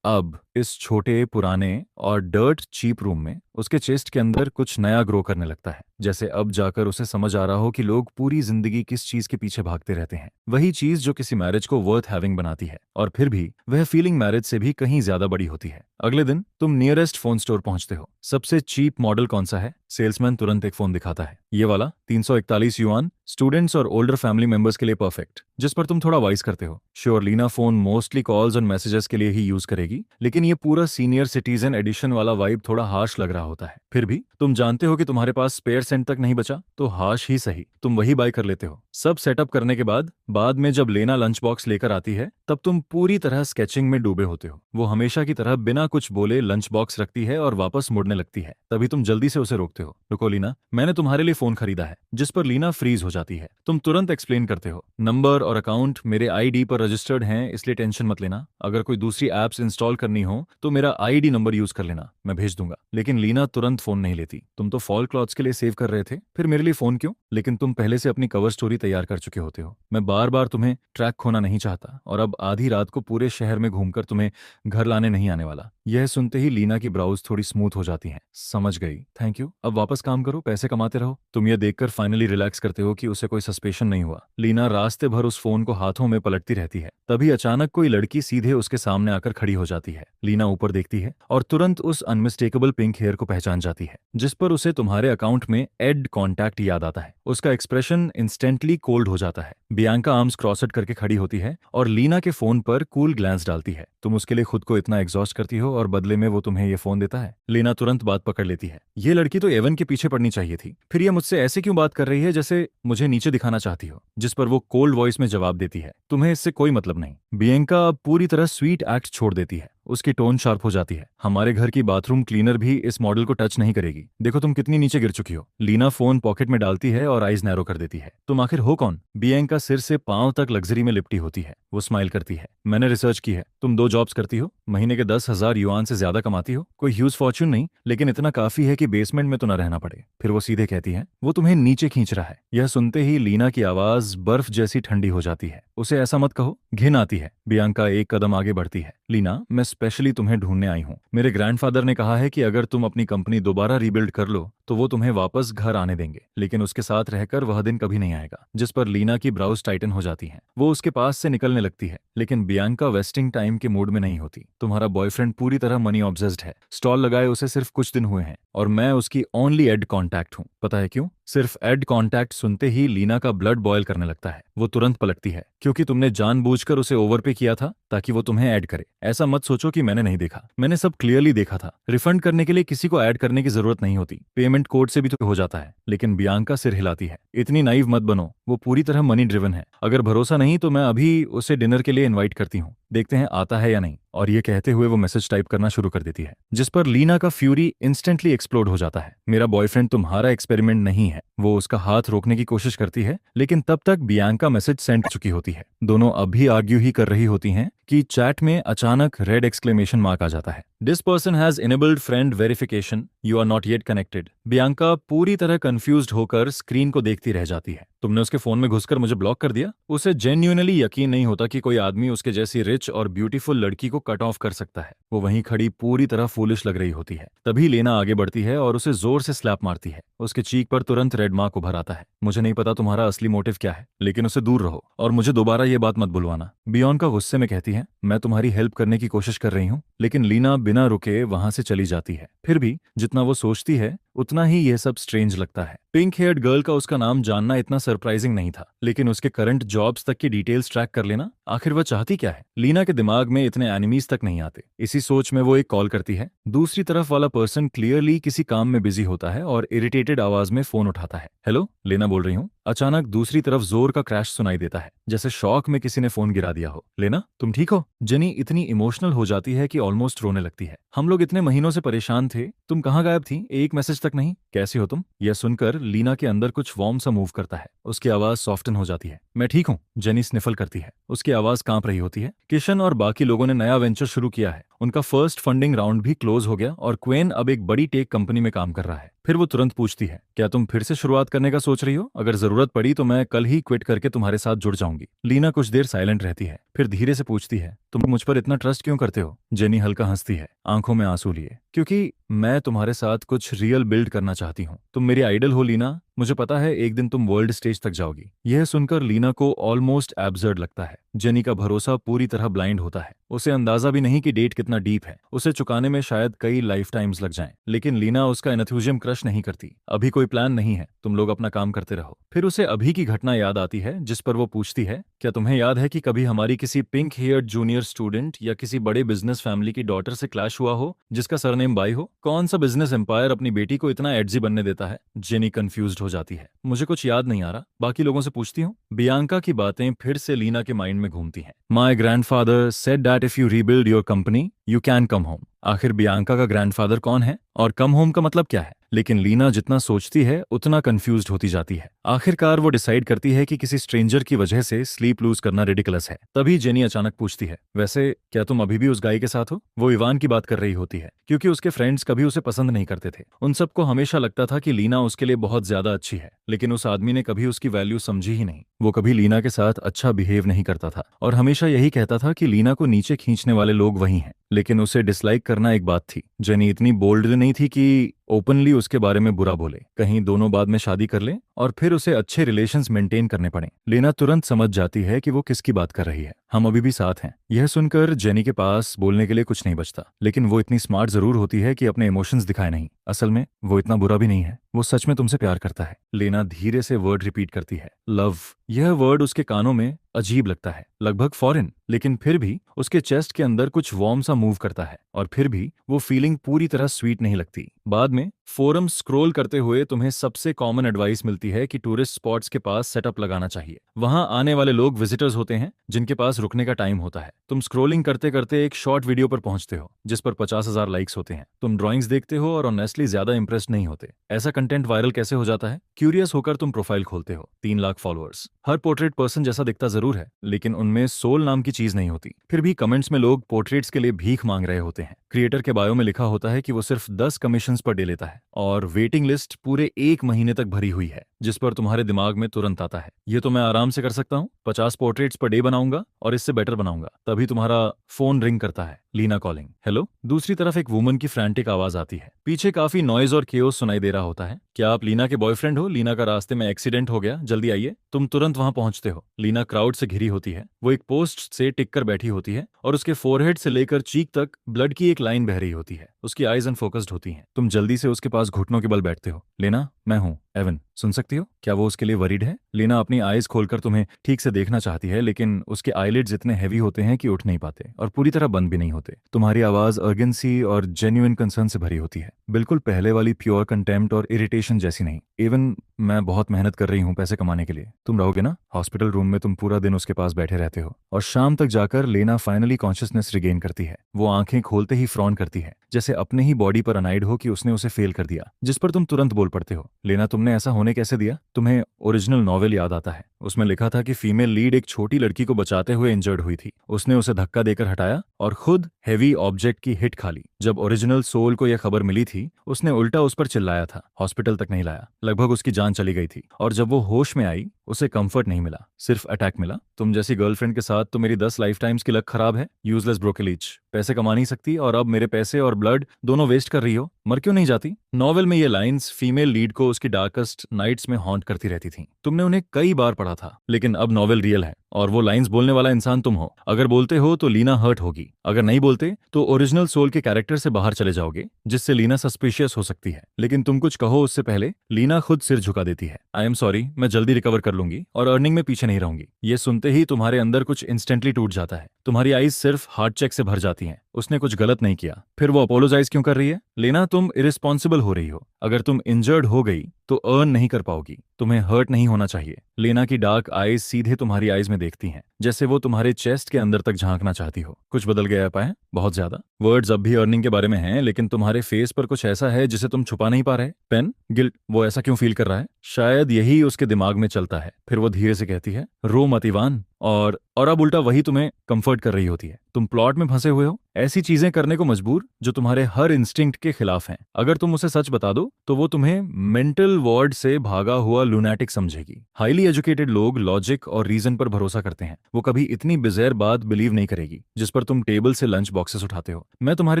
अब इस छोटे पुराने और डर्ट चीप रूम में उसके चेस्ट के अंदर कुछ नया ग्रो करने लगता है। जैसे अब जाकर उसे समझ आ रहा हो कि लोग पूरी जिंदगी किस चीज के पीछे भागते रहते हैं, वही चीज जो किसी मैरिज को वर्थ हैविंग बनाती है, और फिर भी वह फीलिंग मैरिज से भी कहीं ज्यादा बड़ी होती है। अगले दिन तुम नियरेस्ट फोन स्टोर पहुंचते हो। सबसे चीप मॉडल कौन सा है? सेल्समैन तुरंत एक फोन दिखाता है, ये वाला 341 युआन, स्टूडेंट्स और ओल्डर फैमिली मेंबर्स के लिए परफेक्ट। जिस पर तुम थोड़ा वाइस करते हो, sure Lina phone mostly calls और मैसेजेस के लिए ही यूज करेगी, लेकिन ये पूरा सीनियर सिटीजन एडिशन वाला वाइब थोड़ा हार्श लग रहा होता है। फिर भी तुम जानते हो कि तुम्हारे पास स्पेयर सेंट तक नहीं बचा, तो हार्श ही सही, तुम वही बाय कर लेते हो। सब सेटअप करने के बाद में जब लेना लंच बॉक्स लेकर आती है, तब तुम पूरी तरह स्केचिंग में डूबे होते हो। वो हमेशा की तरह बिना कुछ बोले लंच बॉक्स रखती है और वापस मुड़ने लगती है। तभी तुम जल्दी से उसे रोकते हो, रुको लीना, मैंने तुम्हारे लिए फोन खरीदा है। जिस पर लीना फ्रीज हो जाती है। तुम तुरंत एक्सप्लेन करते हो, नंबर और अकाउंट मेरे आईडी पर रजिस्टर्ड हैं, इसलिए टेंशन मत लेना। अगर कोई दूसरी एप्स इंस्टॉल करनी हो तो मेरा आईडी नंबर यूज कर लेना, मैं भेज दूंगा। लेकिन लीना तुरंत फोन नहीं लेती। तुम तो फॉल क्लॉथ्स के लिए सेव कर रहे थे, फिर मेरे लिए फोन क्यों? लेकिन तुम पहले से अपनी कवर स्टोरी तैयार कर चुके होते हो। मैं बार बार तुम्हें ट्रैक खोना नहीं चाहता और अब आधी रात को पूरे शहर में घूमकर तुम्हें घर लाने नहीं आने वाला। यह सुनते ही लीना की ब्राउज थोड़ी स्मूथ हो जाती हैं। समझ गई, थैंक यू, अब वापस काम करो, पैसे कमाते रहो। तुम ये देखकर फाइनली रिलैक्स करते हो कि उसे कोई सस्पेशन नहीं हुआ। लीना रास्ते भर उस फोन को हाथों में पलटती रहती है। तभी अचानक कोई लड़की सीधे उसके सामने आकर खड़ी हो जाती है। लीना ऊपर देखती है और तुरंत उस अनमिस्टेकेबल पिंक हेयर को पहचान जाती है, जिस पर उसे तुम्हारे अकाउंट में एड कॉन्टैक्ट याद आता है। उसका एक्सप्रेशन इंस्टेंटली कोल्ड हो जाता है। बियांका आर्म्स क्रॉसड करके खड़ी होती है और लीना के फोन पर कूल ग्लैंस डालती है। तुम उसके लिए खुद को इतना एग्जॉस्ट करती हो और बदले में वो तुम्हें ये फोन देता है। लीना तुरंत बात पकड़ लेती है, ये लड़की तो एवन के पीछे पड़नी चाहिए थी, फिर ये मुझसे ऐसे क्यों बात कर रही है जैसे मुझे नीचे दिखाना चाहती हो। जिस पर वो कोल्ड वॉइस में जवाब देती है, तुम्हें इससे कोई मतलब नहीं। बियांका अब पूरी तरह स्वीट एक्ट छोड़ देती है। उसकी टोन शार्प हो जाती है, हमारे घर की बाथरूम क्लीनर भी इस मॉडल को टच नहीं करेगी। देखो तुम कितनी नीचे गिर चुकी हो। लीना फोन पॉकेट में डालती है और आईज नैरो कर देती है। तुम आखिर हो कौन? बियांका सिर से पांव तक लग्जरी में लिपटी होती है। वो स्माइल करती है, मैंने रिसर्च की है, तुम 2 जॉब्स करती हो, महीने के 10,000 युआन से ज्यादा कमाती हो। कोई ह्यूज फॉर्च्यून नहीं, लेकिन इतना काफी है कि बेसमेंट में तो न रहना पड़े। फिर वो सीधे कहती है, वो तुम्हें नीचे खींच रहा है। यह सुनते ही लीना की आवाज बर्फ जैसी ठंडी हो जाती है। उसे ऐसा मत कहो, घिन आती है। बियांका एक कदम आगे बढ़ती है, लीना मैं स्पेशली तुम्हें ढूंढने आई हूँ। मेरे ग्रैंडफादर ने कहा है कि अगर तुम अपनी कंपनी दोबारा रीबिल्ड कर लो तो वो तुम्हें वापस घर आने देंगे, लेकिन उसके साथ रहकर वह दिन कभी नहीं आएगा। जिस पर लीना की ब्राउज टाइटन हो जाती है। वो उसके पास से निकलने लगती है, लेकिन बियांका वेस्टिंग टाइम के मूड में नहीं होती। तुम्हारा बॉयफ्रेंड पूरी तरह मनी ऑब्सेस्ड है। स्टॉल लगाए उसे सिर्फ कुछ दिन हुए हैं और मैं उसकी ओनली एड कॉन्टैक्ट हूँ। पता है क्यों? सिर्फ एड कॉन्टैक्ट सुनते ही लीना का ब्लड बॉयल करने लगता है। वो तुरंत पलटती है, क्योंकि तुमने जानबूझकर उसे ओवरपे किया था ताकि वो तुम्हें ऐड करे। ऐसा मत सोचो कि मैंने नहीं देखा, मैंने सब क्लियरली देखा था। रिफंड करने के लिए किसी को ऐड करने की जरूरत नहीं होती, पेमेंट कोड से भी तो हो जाता है। लेकिन बियांका सिर हिलाती है, इतनी नाइव मत बनो, वो पूरी तरह मनी ड्रिवन है। अगर भरोसा नहीं तो मैं अभी उसे डिनर के लिए इन्वाइट करती हूँ, देखते हैं आता है या नहीं। और ये कहते हुए वो मैसेज टाइप करना शुरू कर देती है, जिस पर लीना का फ्यूरी इंस्टेंटली एक्सप्लोड हो जाता है। मेरा बॉयफ्रेंड तुम्हारा एक्सपेरिमेंट नहीं है। वो उसका हाथ रोकने की कोशिश करती है, लेकिन तब तक बियांका मैसेज सेंड चुकी होती है। दोनों अब भी आर्ग्यू ही कर रही होती हैं कि चैट में अचानक रेड एक्सक्लेमेशन मार्क आ जाता है। This person has enabled friend verification, you are not yet connected. Bianca पूरी तरह कंफ्यूज्ड होकर स्क्रीन को देखती रह जाती है। तुमने उसके फोन में घुसकर मुझे ब्लॉक कर दिया? उसे जेन्युइनली यकीन नहीं होता कि कोई आदमी उसके जैसी रिच और ब्यूटीफुल लड़की को कट ऑफ कर सकता है। वो वहीं खड़ी पूरी तरह फूलिश लग रही होती है। तभी लेना आगे बढ़ती है और उसे जोर से स्लैप मारती है। उसके चीक पर तुरंत रेड मार्क उभर आता है। मुझे नहीं पता तुम्हारा असली मोटिव क्या है, लेकिन उसे दूर रहो और मुझे दोबारा ये बात मत बुलवाना। बियॉन्का गुस्से में कहती है, मैं तुम्हारी हेल्प करने की कोशिश कर रही हूँ। लेकिन लीना बिना रुके वहां से चली जाती है। फिर भी जितना वो सोचती है उतना ही यह सब स्ट्रेंज लगता है। पिंक हेयर्ड गर्ल का उसका नाम जानना इतना सरप्राइजिंग नहीं था, लेकिन उसके करंट जॉब्स तक की डिटेल्स ट्रैक कर लेना, आखिर वह चाहती क्या है? लीना के दिमाग में इतने एनिमीज तक नहीं आते। इसी सोच में वो एक कॉल करती है। दूसरी तरफ वाला पर्सन क्लियरली किसी काम में बिजी होता है और इरिटेटेड आवाज में फोन उठाता है। हेलो, लेना बोल रही हूँ। अचानक दूसरी तरफ जोर का क्रैश सुनाई देता है, जैसे शॉक में किसी ने फोन गिरा दिया हो। लेना, तुम ठीक हो? जेनी इतनी इमोशनल हो जाती है कि ऑलमोस्ट रोने लगती है। हम लोग इतने महीनों से परेशान थे, तुम कहाँ गायब थी? एक मैसेज तक नहीं। कैसी हो तुम? यह सुनकर लीना के अंदर कुछ वार्म सा मूव करता है। उसकी आवाज सॉफ्टन हो जाती है। मैं ठीक हूँ। जेनी स्निफल करती है, उसकी आवाज कांप रही होती है। किशन और बाकी लोगों ने नया वेंचर शुरू किया है, उनका फर्स्ट फंडिंग राउंड भी क्लोज हो गया और क्वेन अब एक बड़ी टेक कंपनी में काम कर रहा है। फिर वो तुरंत पूछती है, क्या तुम फिर से शुरुआत करने का सोच रही हो? अगर जरूरत पड़ी तो मैं कल ही क्विट करके तुम्हारे साथ जुड़ जाऊंगी। लीना कुछ देर साइलेंट रहती है, फिर धीरे से पूछती है, तुम मुझ पर इतना ट्रस्ट क्यों करते हो? जेनी हल्का हंसती है, आंखों में आंसू लिए। क्योंकि मैं तुम्हारे साथ कुछ रियल बिल्ड करना चाहती हूँ। तुम मेरी आइडल हो लीना, मुझे पता है एक दिन तुम वर्ल्ड स्टेज तक जाओगी। यह सुनकर लीना को ऑलमोस्ट एब्सर्ड लगता है। जेनी का भरोसा पूरी तरह ब्लाइंड होता है। उसे अंदाजा भी नहीं कि डेट कितना डीप है। उसे चुकाने में शायद कई लाइफ टाइम्स लग जाएं। लेकिन लीना उसका एंथुसियाज्म क्रश नहीं करती। अभी कोई प्लान नहीं है, तुम लोग अपना काम करते रहो। फिर उसे अभी की घटना याद आती है जिस पर वो पूछती है, क्या तुम्हें याद है कि कभी हमारी किसी पिंक हेयर्ड जूनियर स्टूडेंट या किसी बड़े बिजनेस फैमिली की डॉटर से क्लैश हुआ हो जिसका सरनेम बाई हो? कौन सा बिजनेस एम्पायर अपनी बेटी को इतना एडजी बनने देता है? जेनी कंफ्यूज्ड हो जाती है। मुझे कुछ याद नहीं आ रहा, बाकी लोगों से पूछती हूँ। बियांका की बातें फिर से लीना के माइंड में घूमती हैं। माई grandfather said that if you rebuild your company you can come home. आखिर बियांका का ग्रैंडफादर कौन है और कम होम का मतलब क्या है? लेकिन लीना जितना सोचती है उतना कंफ्यूज्ड होती जाती है। आखिरकार वो डिसाइड करती है कि किसी स्ट्रेंजर की वजह से स्लीप लूज करना रिडिकुलस है। तभी जेनी अचानक पूछती है, वैसे क्या तुम अभी भी उस गाय के साथ हो? वो इवान की बात कर रही होती है, क्योंकि उसके फ्रेंड्स कभी उसे पसंद नहीं करते थे। उन सबको हमेशा लगता था कि लीना उसके लिए बहुत ज्यादा अच्छी है, लेकिन उस आदमी ने कभी उसकी वैल्यू समझी ही नहीं। वो कभी लीना के साथ अच्छा बिहेव नहीं करता था और हमेशा यही कहता था कि लीना को नीचे खींचने वाले लोग वही हैं। लेकिन उसे डिसलाइक करना एक बात थी। जेनी इतनी बोल्ड नहीं थी कि ओपनली उसके बारे में बुरा बोले। कहीं दोनों बाद में शादी कर लें और फिर उसे अच्छे रिलेशंस मेंटेन करने पड़े। लीना तुरंत समझ जाती है कि वो किसकी बात कर रही है। हम अभी भी साथ हैं। यह सुनकर जेनी के पास बोलने के लिए कुछ नहीं बचता, लेकिन वो इतनी स्मार्ट जरूर होती है कि अपने इमोशंस दिखाए नहीं। असल में वो इतना बुरा भी नहीं है, वो सच में तुमसे प्यार करता है। लीना धीरे से वर्ड रिपीट करती है, लव। यह वर्ड उसके कानों में अजीब लगता है, लगभग फॉरेन, लेकिन फिर भी उसके चेस्ट के अंदर कुछ वार्म सा मूव करता है। और फिर भी वो फीलिंग पूरी तरह स्वीट नहीं लगती। बाद में फोरम स्क्रॉल करते हुए तुम्हें सबसे कॉमन एडवाइस मिलती है कि टूरिस्ट स्पॉट्स के पास सेटअप लगाना चाहिए। वहां आने वाले लोग विजिटर्स होते हैं जिनके पास रुकने का टाइम होता है। तुम स्क्रोलिंग करते करते एक शॉर्ट वीडियो पर पहुंचते हो जिस पर 50,000 लाइक्स होते हैं। तुम ड्राइंग्स देखते हो और ऑनेस्टली ज्यादा इंप्रेस्ड नहीं होते। ऐसा कंटेंट वायरल कैसे हो जाता है? क्यूरियस होकर तुम प्रोफाइल खोलते हो। 3 लाख फॉलोअर्स। हर पोर्ट्रेट पर्सन जैसा दिखता जरूर है, लेकिन उनमें सोल नाम की चीज नहीं होती। फिर भी कमेंट्स में लोग पोर्ट्रेट्स के लिए भीख मांग रहे होते हैं। क्रिएटर के बायो में लिखा होता है कि वो सिर्फ 10 कमीशंस पर डे लेता है और वेटिंग लिस्ट पूरे 1 महीने तक भरी हुई है, जिस पर तुम्हारे दिमाग में तुरंत आता है, ये तो मैं आराम से कर सकता हूँ। 50 पोर्ट्रेट्स पर डे बनाऊंगा और इससे बेटर बनाऊंगा। तभी तुम्हारा फोन रिंग करता है। लीना कॉलिंग। हेलो। दूसरी तरफ एक वुमन की फ्रैंटिक आवाज आती है। पीछे काफी नॉइज और केओस सुनाई दे रहा होता है। क्या आप लीना के बॉयफ्रेंड हो? लीना का रास्ते में एक्सीडेंट हो गया, जल्दी आइए। तुम तुरंत वहां पहुंचते हो। लीना क्राउड से घिरी होती है। वो एक पोस्ट से टिक कर बैठी होती है और उसके फोरहेड से लेकर चीक तक ब्लड की एक लाइन बह रही होती है। उसकी आईज अनफोकस्ड होती हैं। तुम जल्दी से उसके पास घुटनों के बल बैठते हो। लीना, मैं हूं एवन, सुन सकती हो? क्या वो उसके लिए वरीड है? लीना अपनी आईज खोलकर तुम्हें ठीक से देखना चाहती है, लेकिन उसके आईलिड्स इतने हैवी होते हैं कि उठ नहीं पाते और पूरी तरह बंद भी नहीं होते। तुम्हारी आवाज अर्जेंसी और जेन्युइन कंसर्न से भरी होती है, बिल्कुल पहले वाली प्योर कंटेम्प्ट और इरिटेशन जैसी नहीं। इवन मैं बहुत मेहनत कर रही हूँ पैसे कमाने के लिए, तुम रहोगे ना? हॉस्पिटल रूम में तुम पूरा दिन उसके पास बैठे रहते हो और शाम तक जाकर लीना फाइनली कॉन्शियसनेस रिगेन करती है। वो आंखें खोलते ही फ्रॉन करती है, जैसे अपने ही बॉडी पर अनाइड हो कि उसने उसे फेल कर दिया, जिस पर तुम तुरंत बोल पड़ते हो, लीना तुमने ऐसा होने कैसे दिया? तुम्हें ओरिजिनल नॉवेल याद आता है? उसमें लिखा था कि फीमेल लीड एक छोटी लड़की को बचाते हुए इंजर्ड हुई थी। उसने उसे धक्का देकर हटाया और खुद हेवी ऑब्जेक्ट की हिट खा ली। जब ओरिजिनल सोल को यह खबर मिली थी, उसने उल्टा उस पर चिल्लाया था। हॉस्पिटल तक नहीं लाया, लगभग उसकी जान चली गई थी। और जब वो होश में आई, उसे कंफर्ट नहीं मिला, सिर्फ अटैक मिला। तुम जैसी गर्लफ्रेंड के साथ तो मेरी 10 लाइफ टाइम्स की लक खराब है। यूजलेस ब्रोकेलीज, पैसे कमा नहीं सकती और अब मेरे पैसे और ब्लड दोनों वेस्ट कर रही हो। मर क्यों नहीं जाती? नॉवेल में ये लाइंस फीमेल लीड को उसकी डार्केस्ट नाइट्स में हॉन्ट करती रहती थीं। तुमने उन्हें कई बार पढ़ा था, लेकिन अब नॉवेल रियल है और वो लाइंस बोलने वाला इंसान तुम हो। अगर बोलते हो तो लीना हर्ट होगी, अगर नहीं बोलते तो ओरिजिनल सोल के कैरेक्टर से बाहर चले जाओगे, जिससे लीना सस्पिशियस हो सकती है। लेकिन तुम कुछ कहो उससे पहले लीना खुद सिर झुका देती है। आई एम सॉरी, मैं जल्दी रिकवर कर लूंगी और अर्निंग में पीछे नहीं रहूंगी। ये सुनते ही तुम्हारे अंदर कुछ इंस्टेंटली टूट जाता है। तुम्हारी आईज सिर्फ हार्ट चेक से भर जाती हैं। उसने कुछ गलत नहीं किया, फिर वो अपोलोजाइज क्यों कर रही है? लीना, तुम इरिस्पॉन्सिबल हो रही हो। अगर तुम इंजर्ड हो गई तो अर्न नहीं कर पाओगी। तुम्हें हर्ट नहीं होना चाहिए। लीना की डार्क आईज सीधे तुम्हारी आईज में देखती हैं, जैसे वो तुम्हारे चेस्ट के अंदर तक झांकना चाहती हो। कुछ बदल गया पाए? बहुत ज्यादा। वर्ड्स अब भी अर्निंग के बारे में हैं, लेकिन तुम्हारे फेस पर कुछ ऐसा है जिसे तुम छुपा नहीं पा रहे। पेन, गिल्ट, वो ऐसा क्यों फील कर रहा है? शायद यही उसके दिमाग में चलता है। फिर वो धीरे से कहती है, रो मत इवान, और और अब उल्टा वही तुम्हें कंफर्ट कर रही होती है। तुम प्लॉट में फंसे हुए हो, ऐसी चीजें करने को मजबूर जो तुम्हारे हर इंस्टिंक्ट के खिलाफ हैं। अगर तुम उसे सच बता दो तो वो तुम्हें मेंटल वार्ड से भागा हुआ लूनाटिक समझेगी। हाईली एजुकेटेड लोग लॉजिक और रीजन पर भरोसा करते हैं। वो कभी इतनी बिज़ार बात बिलीव नहीं करेगी जिस पर तुम टेबल से लंच बॉक्सेस उठाते हो। मैं तुम्हारे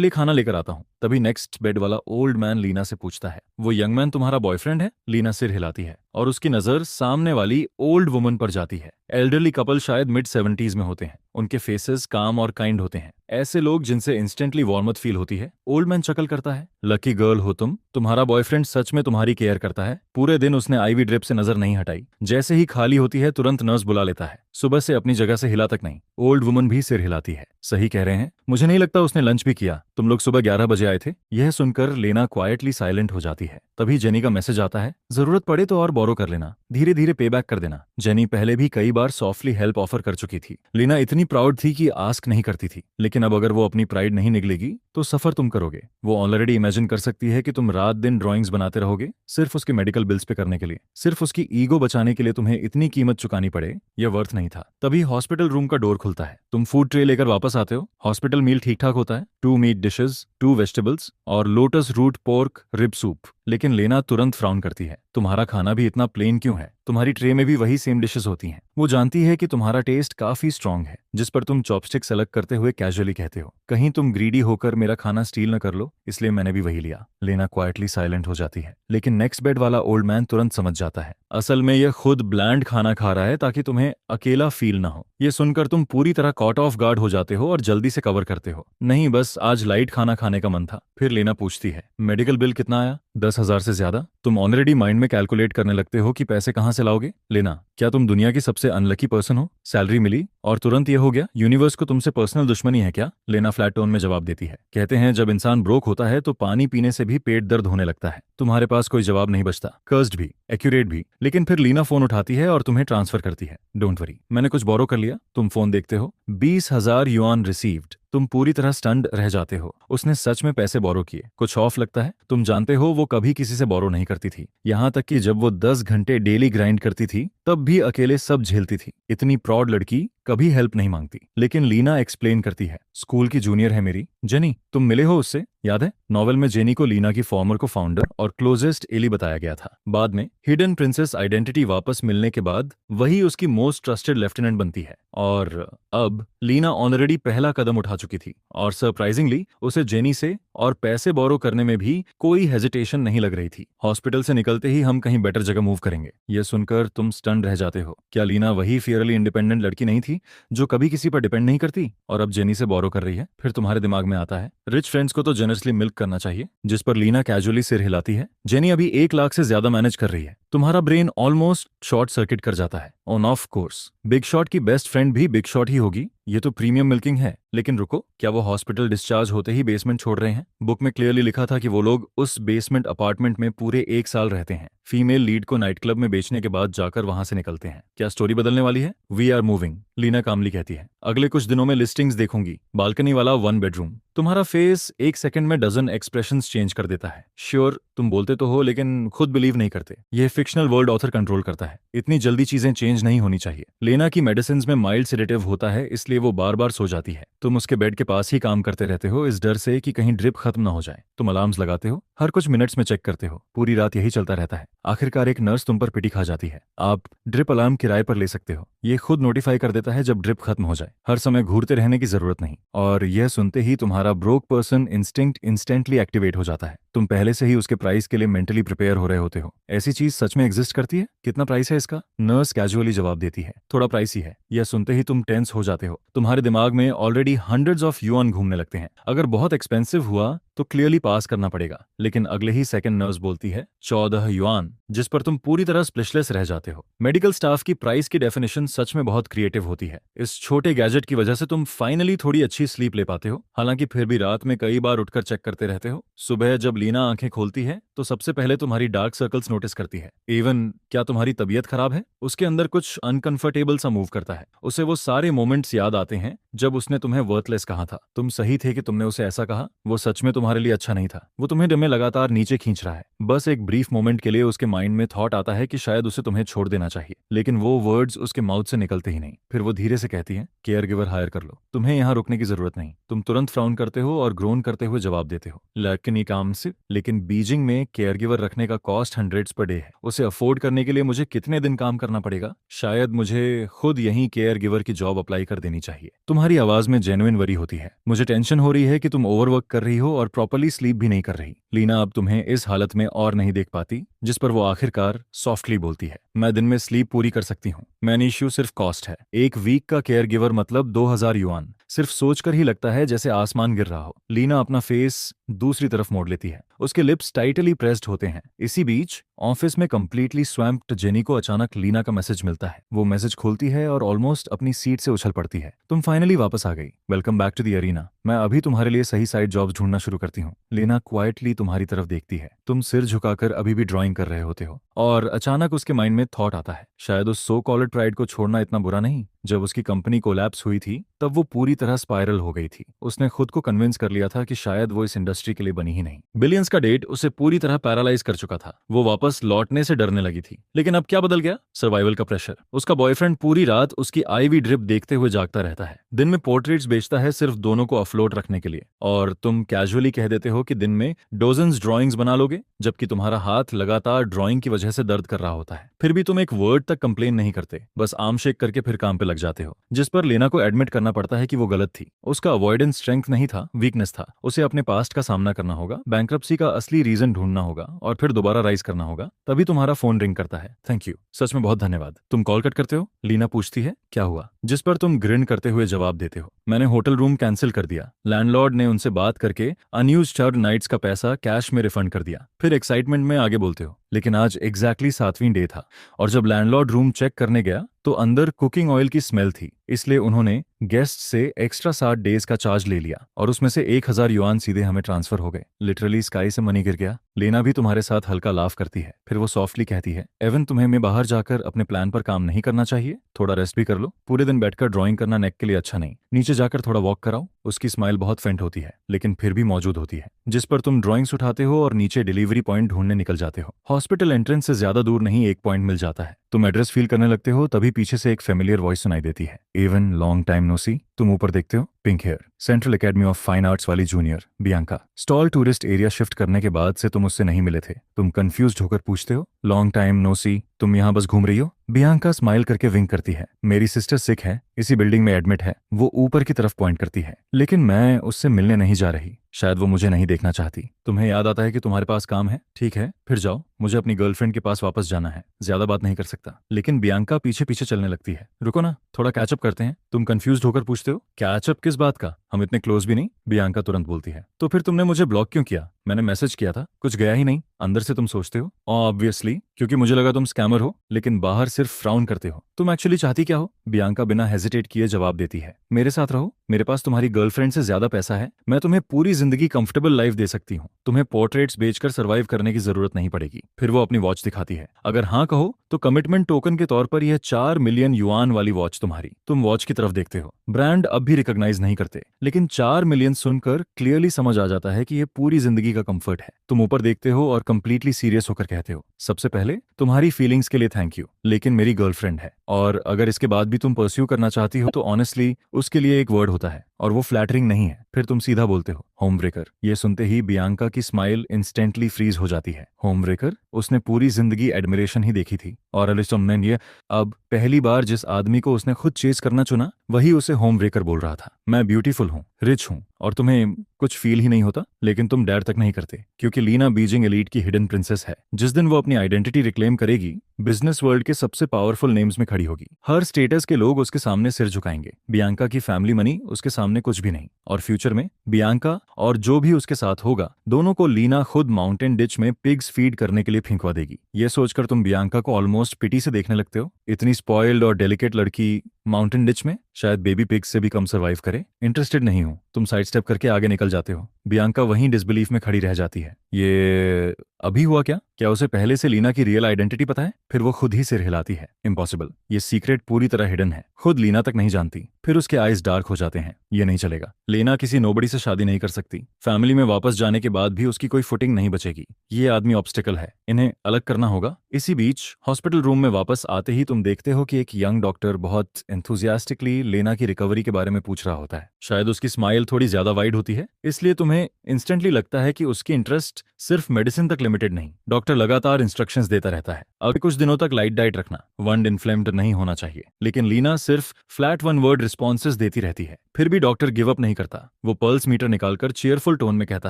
लिए खाना लेकर आता हूँ। तभी नेक्स्ट बेड वाला ओल्ड मैन लीना से पूछता है, वो यंग मैन तुम्हारा बॉयफ्रेंड है? लीना सिर हिलाती है और उसकी नजर सामने वाली ओल्ड वुमन पर जाती है। एल्डरली कपल शायद मिड-70s में होते हैं। उनके फेसेस काम और काइंड होते हैं, ऐसे लोग जिनसे इंस्टेंटली वार्मथ फील होती है। ओल्ड मैन चकल करता है, लकी गर्ल हो तुम। तुम्हारा बॉयफ्रेंड सच में तुम्हारी केयर करता है। पूरे दिन उसने आईवी ड्रिप से नजर नहीं हटाई। जैसे ही खाली होती है तुरंत नर्स बुला लेता है। सुबह से अपनी जगह से हिला तक नहीं। ओल्ड वुमन भी सिर हिलाती है। सही कह रहे हैं, मुझे नहीं लगता उसने लंच भी किया। तुम लोग सुबह 11 बजे आए थे। यह सुनकर लेना क्वाइटली साइलेंट हो जाती है। तभी जेनी का मैसेज आता है, जरूरत पड़े तो और बोरो कर लेना, धीरे धीरे पे बैक कर देना। जेनी पहले भी कई बार सॉफ्टली हेल्प ऑफर कर चुकी थी। लीना इतनी प्राउड थी कि आस्क नहीं करती थी, लेकिन अब अगर वो अपनी प्राइड नहीं निकलेगी तो सफर तुम करोगे। वो ऑलरेडी इमेजिन कर सकती है कि तुम रात दिन ड्राइंग्स बनाते रहोगे सिर्फ उसके मेडिकल बिल्स पे करने के लिए। सिर्फ उसकी ईगो बचाने के लिए तुम्हें इतनी कीमत चुकानी पड़े, यह वर्थ नहीं था। तभी हॉस्पिटल रूम का डोर खुलता है। तुम फूड ट्रे लेकर वापस आते हो। हॉस्पिटल मील ठीक ठाक होता है, 2 मीट डिशेस, 2 वेजिटेबल्स और lotus root pork rib soup. लेकिन लेना तुरंत फ्राउन करती है, तुम्हारा खाना भी इतना प्लेन क्यों है? तुम्हारी ट्रे में भी वही सेम डिशेस होती हैं। वो जानती है कि तुम्हारा टेस्ट काफी स्ट्रांग है, जिस पर तुम चॉपस्टिक अलग करते हुए कैजुअली कहते हो, कहीं तुम ग्रीडी होकर मेरा खाना स्टील न कर लो, इसलिए मैंने भी वही लिया। लेना क्वाइटली साइलेंट हो जाती है। लेकिन नेक्स्ट बेड वाला ओल्ड मैन तुरंत समझ जाता है, असल में यह खुद ब्लैंड खाना खा रहा है ताकि तुम्हें अकेला फील ना हो। ये सुनकर तुम पूरी तरह कॉट ऑफ गार्ड हो जाते हो और जल्दी से कवर करते हो, नहीं बस आज लाइट खाना खाने का मन था। फिर लेना पूछती है, मेडिकल बिल कितना आया? 10,000 से ज्यादा। तुम ऑलरेडी माइंड में कैलकुलेट करने लगते हो कि पैसे कहां से लाओगे। लेना, क्या तुम दुनिया की सबसे अनलकी पर्सन हो? सैलरी मिली और तुरंत ये हो गया? यूनिवर्स को तुमसे पर्सनल दुश्मनी है क्या? लेना फ्लैट टोन में जवाब देती है, कहते हैं जब इंसान ब्रोक होता है तो पानी पीने से भी पेट दर्द होने लगता है। तुम्हारे पास कोई जवाब नहीं बचता, कर्स्ड भी, एक्यूरेट भी। लेकिन फिर लीना फोन उठाती है और तुम्हें ट्रांसफर करती है। डोंट वरी, मैंने कुछ बोरो कर लिया। तुम फोन देखते हो, 20,000 युआन रिसीव्ड। तुम पूरी तरह स्टंड रह जाते हो। उसने सच में पैसे बोरो किए। कुछ ऑफ लगता है? तुम जानते हो वो कभी किसी से बोरो नहीं करती थी। यहां तक कि जब वो 10 घंटे डेली ग्राइंड करती थी तब भी अकेले सब झेलती थी। इतनी प्राउड लड़की कभी हेल्प नहीं मांगती। लेकिन लीना एक्सप्लेन करती है, स्कूल की जूनियर है मेरी जेनी, तुम मिले हो उससे, याद है? नॉवेल में जेनी को लीना की फॉर्मर को फाउंडर और क्लोजेस्ट एली बताया गया था। बाद में हिडन प्रिंसेस आइडेंटिटी वापस मिलने के बाद वही उसकी मोस्ट ट्रस्टेड लेफ्टिनेंट बनती है। और अब लीना ऑलरेडी पहला कदम उठा चुकी थी और सरप्राइजिंगली उसे जेनी से और पैसे बोरो करने में भी कोई हेजिटेशन नहीं लग रही थी। हॉस्पिटल से निकलते ही हम कहीं बेटर जगह मूव करेंगे। यह सुनकर तुम स्टन रह जाते हो। क्या लीना वही फियरली इंडिपेंडेंट लड़की नहीं थी जो कभी किसी पर डिपेंड नहीं करती और अब जेनी से बोरो कर रही है? फिर तुम्हारे दिमाग में आता है, रिच फ्रेंड्स को तो जेनरसली मिल्क करना चाहिए, जिस पर लीना कैजुअली सिर हिलाती है। जेनी अभी 1 लाख से ज्यादा मैनेज कर रही है। तुम्हारा ब्रेन ऑलमोस्ट शॉर्ट सर्किट कर जाता है। On off course, big shot की बेस्ट फ्रेंड भी बिग शॉट ही होगी। ये तो प्रीमियम मिल्किंग है। लेकिन रुको, क्या वो हॉस्पिटल डिस्चार्ज होते ही बेसमेंट छोड़ रहे हैं? बुक में क्लियरली लिखा था कि वो लोग उस बेसमेंट अपार्टमेंट में पूरे 1 साल रहते हैं। फीमेल लीड को नाइट क्लब में बेचने के बाद जाकर वहां से निकलते हैं। क्या स्टोरी बदलने वाली है? वी आर मूविंग, लीना कामली कहती है। अगले कुछ दिनों में लिस्टिंग्स देखूंगी। बालकनी वाला 1 बेडरूम। तुम्हारा फेस 1 सेकंड में डजन एक्सप्रेशंस चेंज कर देता है। श्योर, तुम बोलते तो हो लेकिन खुद बिलीव नहीं करते। यह फिक्शनल वर्ल्ड ऑथर कंट्रोल करता है। इतनी जल्दी चीजें चेंज नहीं होनी चाहिए। लेना की मेडिसिन में माइल्ड सेडेटिव होता है, इसलिए वो बार बार सो जाती है। तुम उसके बेड के पास ही काम करते रहते हो इस डर से कि कहीं ड्रिप खत्म ना हो जाए। तुम अलार्म्स लगाते हो, हर कुछ मिनट्स में चेक करते हो। पूरी रात यही चलता रहता है। आखिरकार एक नर्स तुम पर पिटी खा जाती है। आप ड्रिप अलार्म किराए पर ले सकते हो। ये खुद नोटिफाई कर देता है जब ड्रिप खत्म हो जाए। हर समय घूरते रहने की जरूरत नहीं। और यह सुनते ही तुम्हारा broke person instinct instantly activate हो जाता है। तुम पहले से ही उसके प्राइस के लिए मेंटली प्रिपेयर हो रहे होते हो। ऐसी चीज सच में एग्जिस्ट करती है? कितना प्राइस है इसका? नर्स कैजुअली जवाब देती है, थोड़ा प्राइस ही है। यह सुनते ही तुम टेंस हो जाते हो। तुम्हारे दिमाग में ऑलरेडी हंड्रेड्स ऑफ युआन घूमने लगते हैं। अगर बहुत एक्सपेंसिव हुआ तो क्लियरली पास करना पड़ेगा। लेकिन अगले ही सेकंड नर्स बोलती है 14 युआन, जिस पर तुम पूरी तरह स्प्लिशलेस रह जाते हो। मेडिकल स्टाफ की प्राइस की डेफिनेशन सच में बहुत क्रिएटिव होती है। इस छोटे गैजेट की वजह से तुम फाइनली थोड़ी अच्छी स्लीप ले पाते हो। हालांकि फिर भी रात में कई बार उठकर चेक करते रहते हो। सुबह जब लीना आंखें खोलती है तो सबसे पहले तुम्हारी डार्क सर्कल्स नोटिस करती है। इवन क्या तुम्हारी तबीयत खराब है? उसके अंदर कुछ अनकंफर्टेबल सा मूव करता है। उसे वो सारे मोमेंट्स याद आते हैं जब उसने तुम्हें वर्थलेस कहा था, तुम सही थे कि तुमने उसे ऐसा कहा। वो सच में तुम्हारे लिए अच्छा नहीं था। वो तुम्हें डर में लगातार नीचे खींच रहा है। बस एक ब्रीफ मोमेंट के लिए उसके माइंड में थॉट आता है कि शायद उसे तुम्हें छोड़ देना चाहिए, लेकिन वो वर्ड्स उसके माउथ से निकलते ही नहीं। फिर वो धीरे से कहती है, केयर गिवर हायर कर लो, तुम्हें यहाँ रुकने की जरूरत नहीं। तुम तुरंत फ्राउन करते हो और ग्रोन करते हुए जवाब देते हो, लेकिन ये काम से, लेकिन बीजिंग में केयर गिवर रखने का कॉस्ट हंड्रेड्स पर डे है। उसे अफोर्ड करने के लिए मुझे कितने दिन काम करना पड़ेगा? शायद मुझे खुद यहीं केयर गिवर की जॉब अप्लाई कर देनी चाहिए। तुम्हारी आवाज में जेन्युइन वरी होती है। मुझे टेंशन हो रही है कि तुम ओवरवर्क कर रही हो और प्रॉपर्ली स्लीप भी नहीं कर रही। लीना अब तुम्हें इस हालत में और नहीं देख पाती, जिस पर वो आखिरकार सॉफ्टली बोलती है, मैं दिन में स्लीप पूरी कर सकती हूँ। मैन इश्यू सिर्फ कॉस्ट है। एक वीक का केयर गिवर मतलब 2000 युआन। सिर्फ सोचकर ही लगता है जैसे आसमान गिर रहा हो। लीना अपना फेस दूसरी तरफ मोड़ लेती है। उसके लिप्स टाइटली प्रेस्ड होते हैं। इसी बीच ऑफिस में कंप्लीटली स्वैम्प्ड जेनी को अचानक लीना का मैसेज मिलता है। वो मैसेज खोलती है और ऑलमोस्ट अपनी सीट से उछल पड़ती है। तुम फाइनली वापस आ गई। Welcome back to the arena. मैं अभी तुम्हारे लिए सही साइड जॉब्स ढूंढना शुरू करती हूँ। लीना क्वाइटली तुम्हारी तरफ देखती है। तुम सिर झुकाकर अभी भी ड्राइंग कर रहे होते हो और अचानक उसके माइंड में थॉट आता है, शायद उस सो कॉल्ड प्राइड को छोड़ना इतना बुरा नहीं। जब उसकी कंपनी कोलैप्स हुई थी तब वो पूरी तरह स्पाइरल हो गई थी। उसने खुद को कन्विंस कर लिया था कि शायद वो इस इंडस्ट्री के लिए बनी ही नहीं। बिलियंस का डेट उसे पूरी तरह पैरालाइज कर चुका था। वो वापस लौटने से डरने लगी थी। लेकिन अब क्या बदल गया? सर्वाइवल का प्रेशर। उसका बॉयफ्रेंड पूरी रात उसकी आईवी ड्रिप देखते हुए जागता रहता है। दिन में पोर्ट्रेट्स बेचता है सिर्फ दोनों को अफ्लोट रखने के लिए, और तुम कैजुअली कह देते हो कि दिन में डोजन्स ड्राइंग्स बना लोगे, जबकि तुम्हारा हाथ लगातार ड्राइंग की वजह से दर्द कर रहा होता है। फिर भी तुम एक वर्ड तक कंप्लेन नहीं करते, बस आर्म शेक करके फिर काम पे लग जाते हो। जिस पर लेना को एडमिट करना पड़ता है कि वो गलत थी। उसका अवॉइडेंस स्ट्रेंथ नहीं था, वीकनेस था। उसे अपने पास्ट का सामना करना होगा, बैंक्रप्सी का असली रीजन ढूंढना होगा और फिर दोबारा राइज करना होगा। तभी तुम्हारा फोन रिंग करता है। थैंक यू, सच में बहुत धन्यवाद। तुम कॉल कट करते हो। लीना पूछती है, क्या हुआ? जिस पर तुम ग्रिन करते हुए जवाब देते हो, मैंने होटल रूम कैंसिल कर दिया। लैंडलॉर्ड ने उनसे बात करके अनयूज्ड नाइट्स का पैसा कैश में रिफंड कर दिया। फिर एक्साइटमेंट में आगे बोलते हो, लेकिन आज एग्जैक्टली 7वीं डे था और जब लैंडलॉर्ड रूम चेक करने गया तो अंदर कुकिंग ऑयल की स्मेल थी, इसलिए उन्होंने गेस्ट से एक्स्ट्रा 7 डेज का चार्ज ले लिया और उसमें से 1000 युआन सीधे हमें ट्रांसफर हो गए। लिटरली स्काई से मनी गिर गया। लेना भी तुम्हारे साथ हल्का लाफ करती है। फिर वो सॉफ्टली कहती है, एवन तुम्हें मैं बाहर जाकर अपने प्लान पर काम नहीं करना चाहिए? थोड़ा रेस्ट भी कर लो। पूरे दिन बैठकर ड्राइंग करना नेक के लिए अच्छा नहीं। नीचे जाकर थोड़ा वॉक कराओ। उसकी स्माइल बहुत फेंट होती है लेकिन फिर भी मौजूद होती है, जिस पर तुम ड्राइंग्स उठाते हो और नीचे डिलीवरी पॉइंट ढूंढने निकल जाते हो। हॉस्पिटल एंट्रेंस से ज्यादा दूर नहीं, एक पॉइंट मिल जाता है। तुम एड्रेस फील करने लगते हो, तभी पीछे से एक फेमिलियर वॉइस सुनाई देती है, Evan long time no see. तुम ऊपर देखते हो, pink hair, Central Academy of Fine Arts वाली junior Bianca. Stall tourist area shift करने के बाद से तुम उससे नहीं मिले थे। तुम कंफ्यूज्ड होकर पूछते हो, लॉन्ग टाइम नो सी, तुम यहाँ बस घूम रही हो? बियांका स्माइल करके विंक करती है, मेरी सिस्टर सिक है, इसी बिल्डिंग में एडमिट है। वो ऊपर की तरफ पॉइंट करती है, लेकिन मैं उससे मिलने नहीं जा रही। शायद वो मुझे नहीं देखना चाहती। तुम्हें याद आता है कि तुम्हारे पास काम है। ठीक है, फिर जाओ, मुझे अपनी गर्लफ्रेंड के पास वापस जाना है, ज्यादा बात नहीं कर सकता। लेकिन बियांका पीछे पीछे चलने लगती है। रुको ना, थोड़ा कैचअप करते हैं। तुम कंफ्यूज्ड होकर पूछते हो, कैचअप किस बात का? हम इतने क्लोज भी नहीं। बियांका तुरंत बोलती है, तो फिर तुमने मुझे ब्लॉक क्यों किया? मैंने मैसेज किया था, कुछ गया ही नहीं। अंदर से तुम सोचते हो, ऑब्वियसली, क्योंकि मुझे लगा तुम स्कैमर हो, लेकिन बाहर सिर्फ फ्राउन करते हो। तुम एक्चुअली चाहती क्या हो? बियांका बिना हेजिटेट किए जवाब देती है, मेरे साथ रहो, मेरे पास तुम्हारी गर्लफ्रेंड से ज्यादा पैसा है, मैं तुम्हें पूरी जिंदगी कंफर्टेबल लाइफ दे सकती हूँ, तुम्हें पोर्ट्रेट्स बेचकर सर्वाइव करने की जरूरत नहीं पड़ेगी। फिर वो अपनी वॉच दिखाती है, अगर हाँ कहो तो कमिटमेंट टोकन के तौर पर यह 4 मिलियन युआन वाली वॉच तुम्हारी। तुम वॉच की तरफ देखते हो, ब्रांड अब भी रिकॉग्नाइज नहीं करते, लेकिन 4 मिलियन सुनकर क्लियरली समझ आ जाता है कि यह पूरी जिंदगी का कंफर्ट है। तुम ऊपर देखते हो और कंप्लीटली सीरियस होकर कहते हो, सबसे पहले तुम्हारी फीलिंग्स के लिए थैंक यू, लेकिन मेरी गर्लफ्रेंड है, और अगर इसके बाद भी तुम परस्यू करना चाहती हो तो ऑनेस्टली उसके लिए एक वर्ड होता है और वो फ्लैटरिंग नहीं है। फिर तुम सीधा बोलते हो, होम ब्रेकर। ये सुनते ही बियांका की स्माइल इंस्टेंटली फ्रीज हो जाती है। Home breaker? उसने पूरी जिंदगी एडमिरेशन ही देखी थी, और अलिस्टोमन ये अब पहली बार जिस आदमी को उसने खुद चेज करना चुना वही उसे होम ब्रेकर बोल रहा था। मैं ब्यूटीफुल हूँ, रिच हूँ, और तुम्हें कुछ फील ही नहीं होता, लेकिन तुम डैर तक नहीं करते, क्योंकि लीना बीजिंग एलीट की हिडन प्रिंसेस है। जिस दिन वो अपनी आइडेंटिटी रिक्लेम करेगी, बिजनेस वर्ल्ड के सबसे पावरफुल नेम्स में खड़ी होगी। हर स्टेटस के लोग उसके सामने सिर झुकाएंगे। बियांका की फैमिली मनी उसके सामने कुछ भी नहीं, और फ्यूचर में बियांका और जो भी उसके साथ होगा, दोनों को लीना खुद माउंटेन डिच में पिग्स फीड करने के लिए फेंकवा देगी। ये सोचकर तुम बियांका को ऑलमोस्ट पिटी से देखने लगते हो। इतनी स्पॉइल्ड और डेलिकेट लड़की माउंटेन डिच में शायद बेबी पिग्स से भी कम सर्वाइव करे। इंटरेस्टेड नहीं हो। तुम साइड स्टेप करके आगे निकल जाते हो। बियांका वहीं डिसबिलीफ में खड़ी रह जाती है। ये अभी हुआ क्या? क्या उसे पहले से लीना की रियल आइडेंटिटी पता है? फिर वो खुद ही सिर हिलाती है, इम्पॉसिबल, ये सीक्रेट पूरी तरह हिडन है, खुद लीना तक नहीं जानती। फिर उसके आईज डार्क हो जाते हैं। ये नहीं चलेगा। लेना किसी नोबडी से शादी नहीं कर सकती। फैमिली में वापस जाने के बाद भी उसकी कोई फुटिंग नहीं बचेगी। ये आदमी ऑब्स्टिकल है, इन्हें अलग करना होगा। इसी बीच हॉस्पिटल रूम में वापस आते ही तुम देखते हो कि एक यंग डॉक्टर बहुत एंथुजियास्टिकली लेना की रिकवरी के बारे में पूछ रहा होता है। शायद उसकी स्माइल थोड़ी ज्यादा वाइड होती है, इसलिए तुम्हें इंस्टेंटली लगता है कि उसकी इंटरेस्ट सिर्फ मेडिसिन तक लिमिटेड नहीं। डॉक्टर लगातार इंस्ट्रक्शंस देता रहता है। अगले कुछ दिनों तक लाइट डाइट रखना, वंड इन्फ्लेम्ड नहीं होना चाहिए। लेकिन लीना सिर्फ फ्लैट वन वर्ड रिस्पॉन्सेज देती रहती है। फिर भी डॉक्टर गिव अप नहीं करता। वो पल्स मीटर निकालकर चीयरफुल टोन में कहता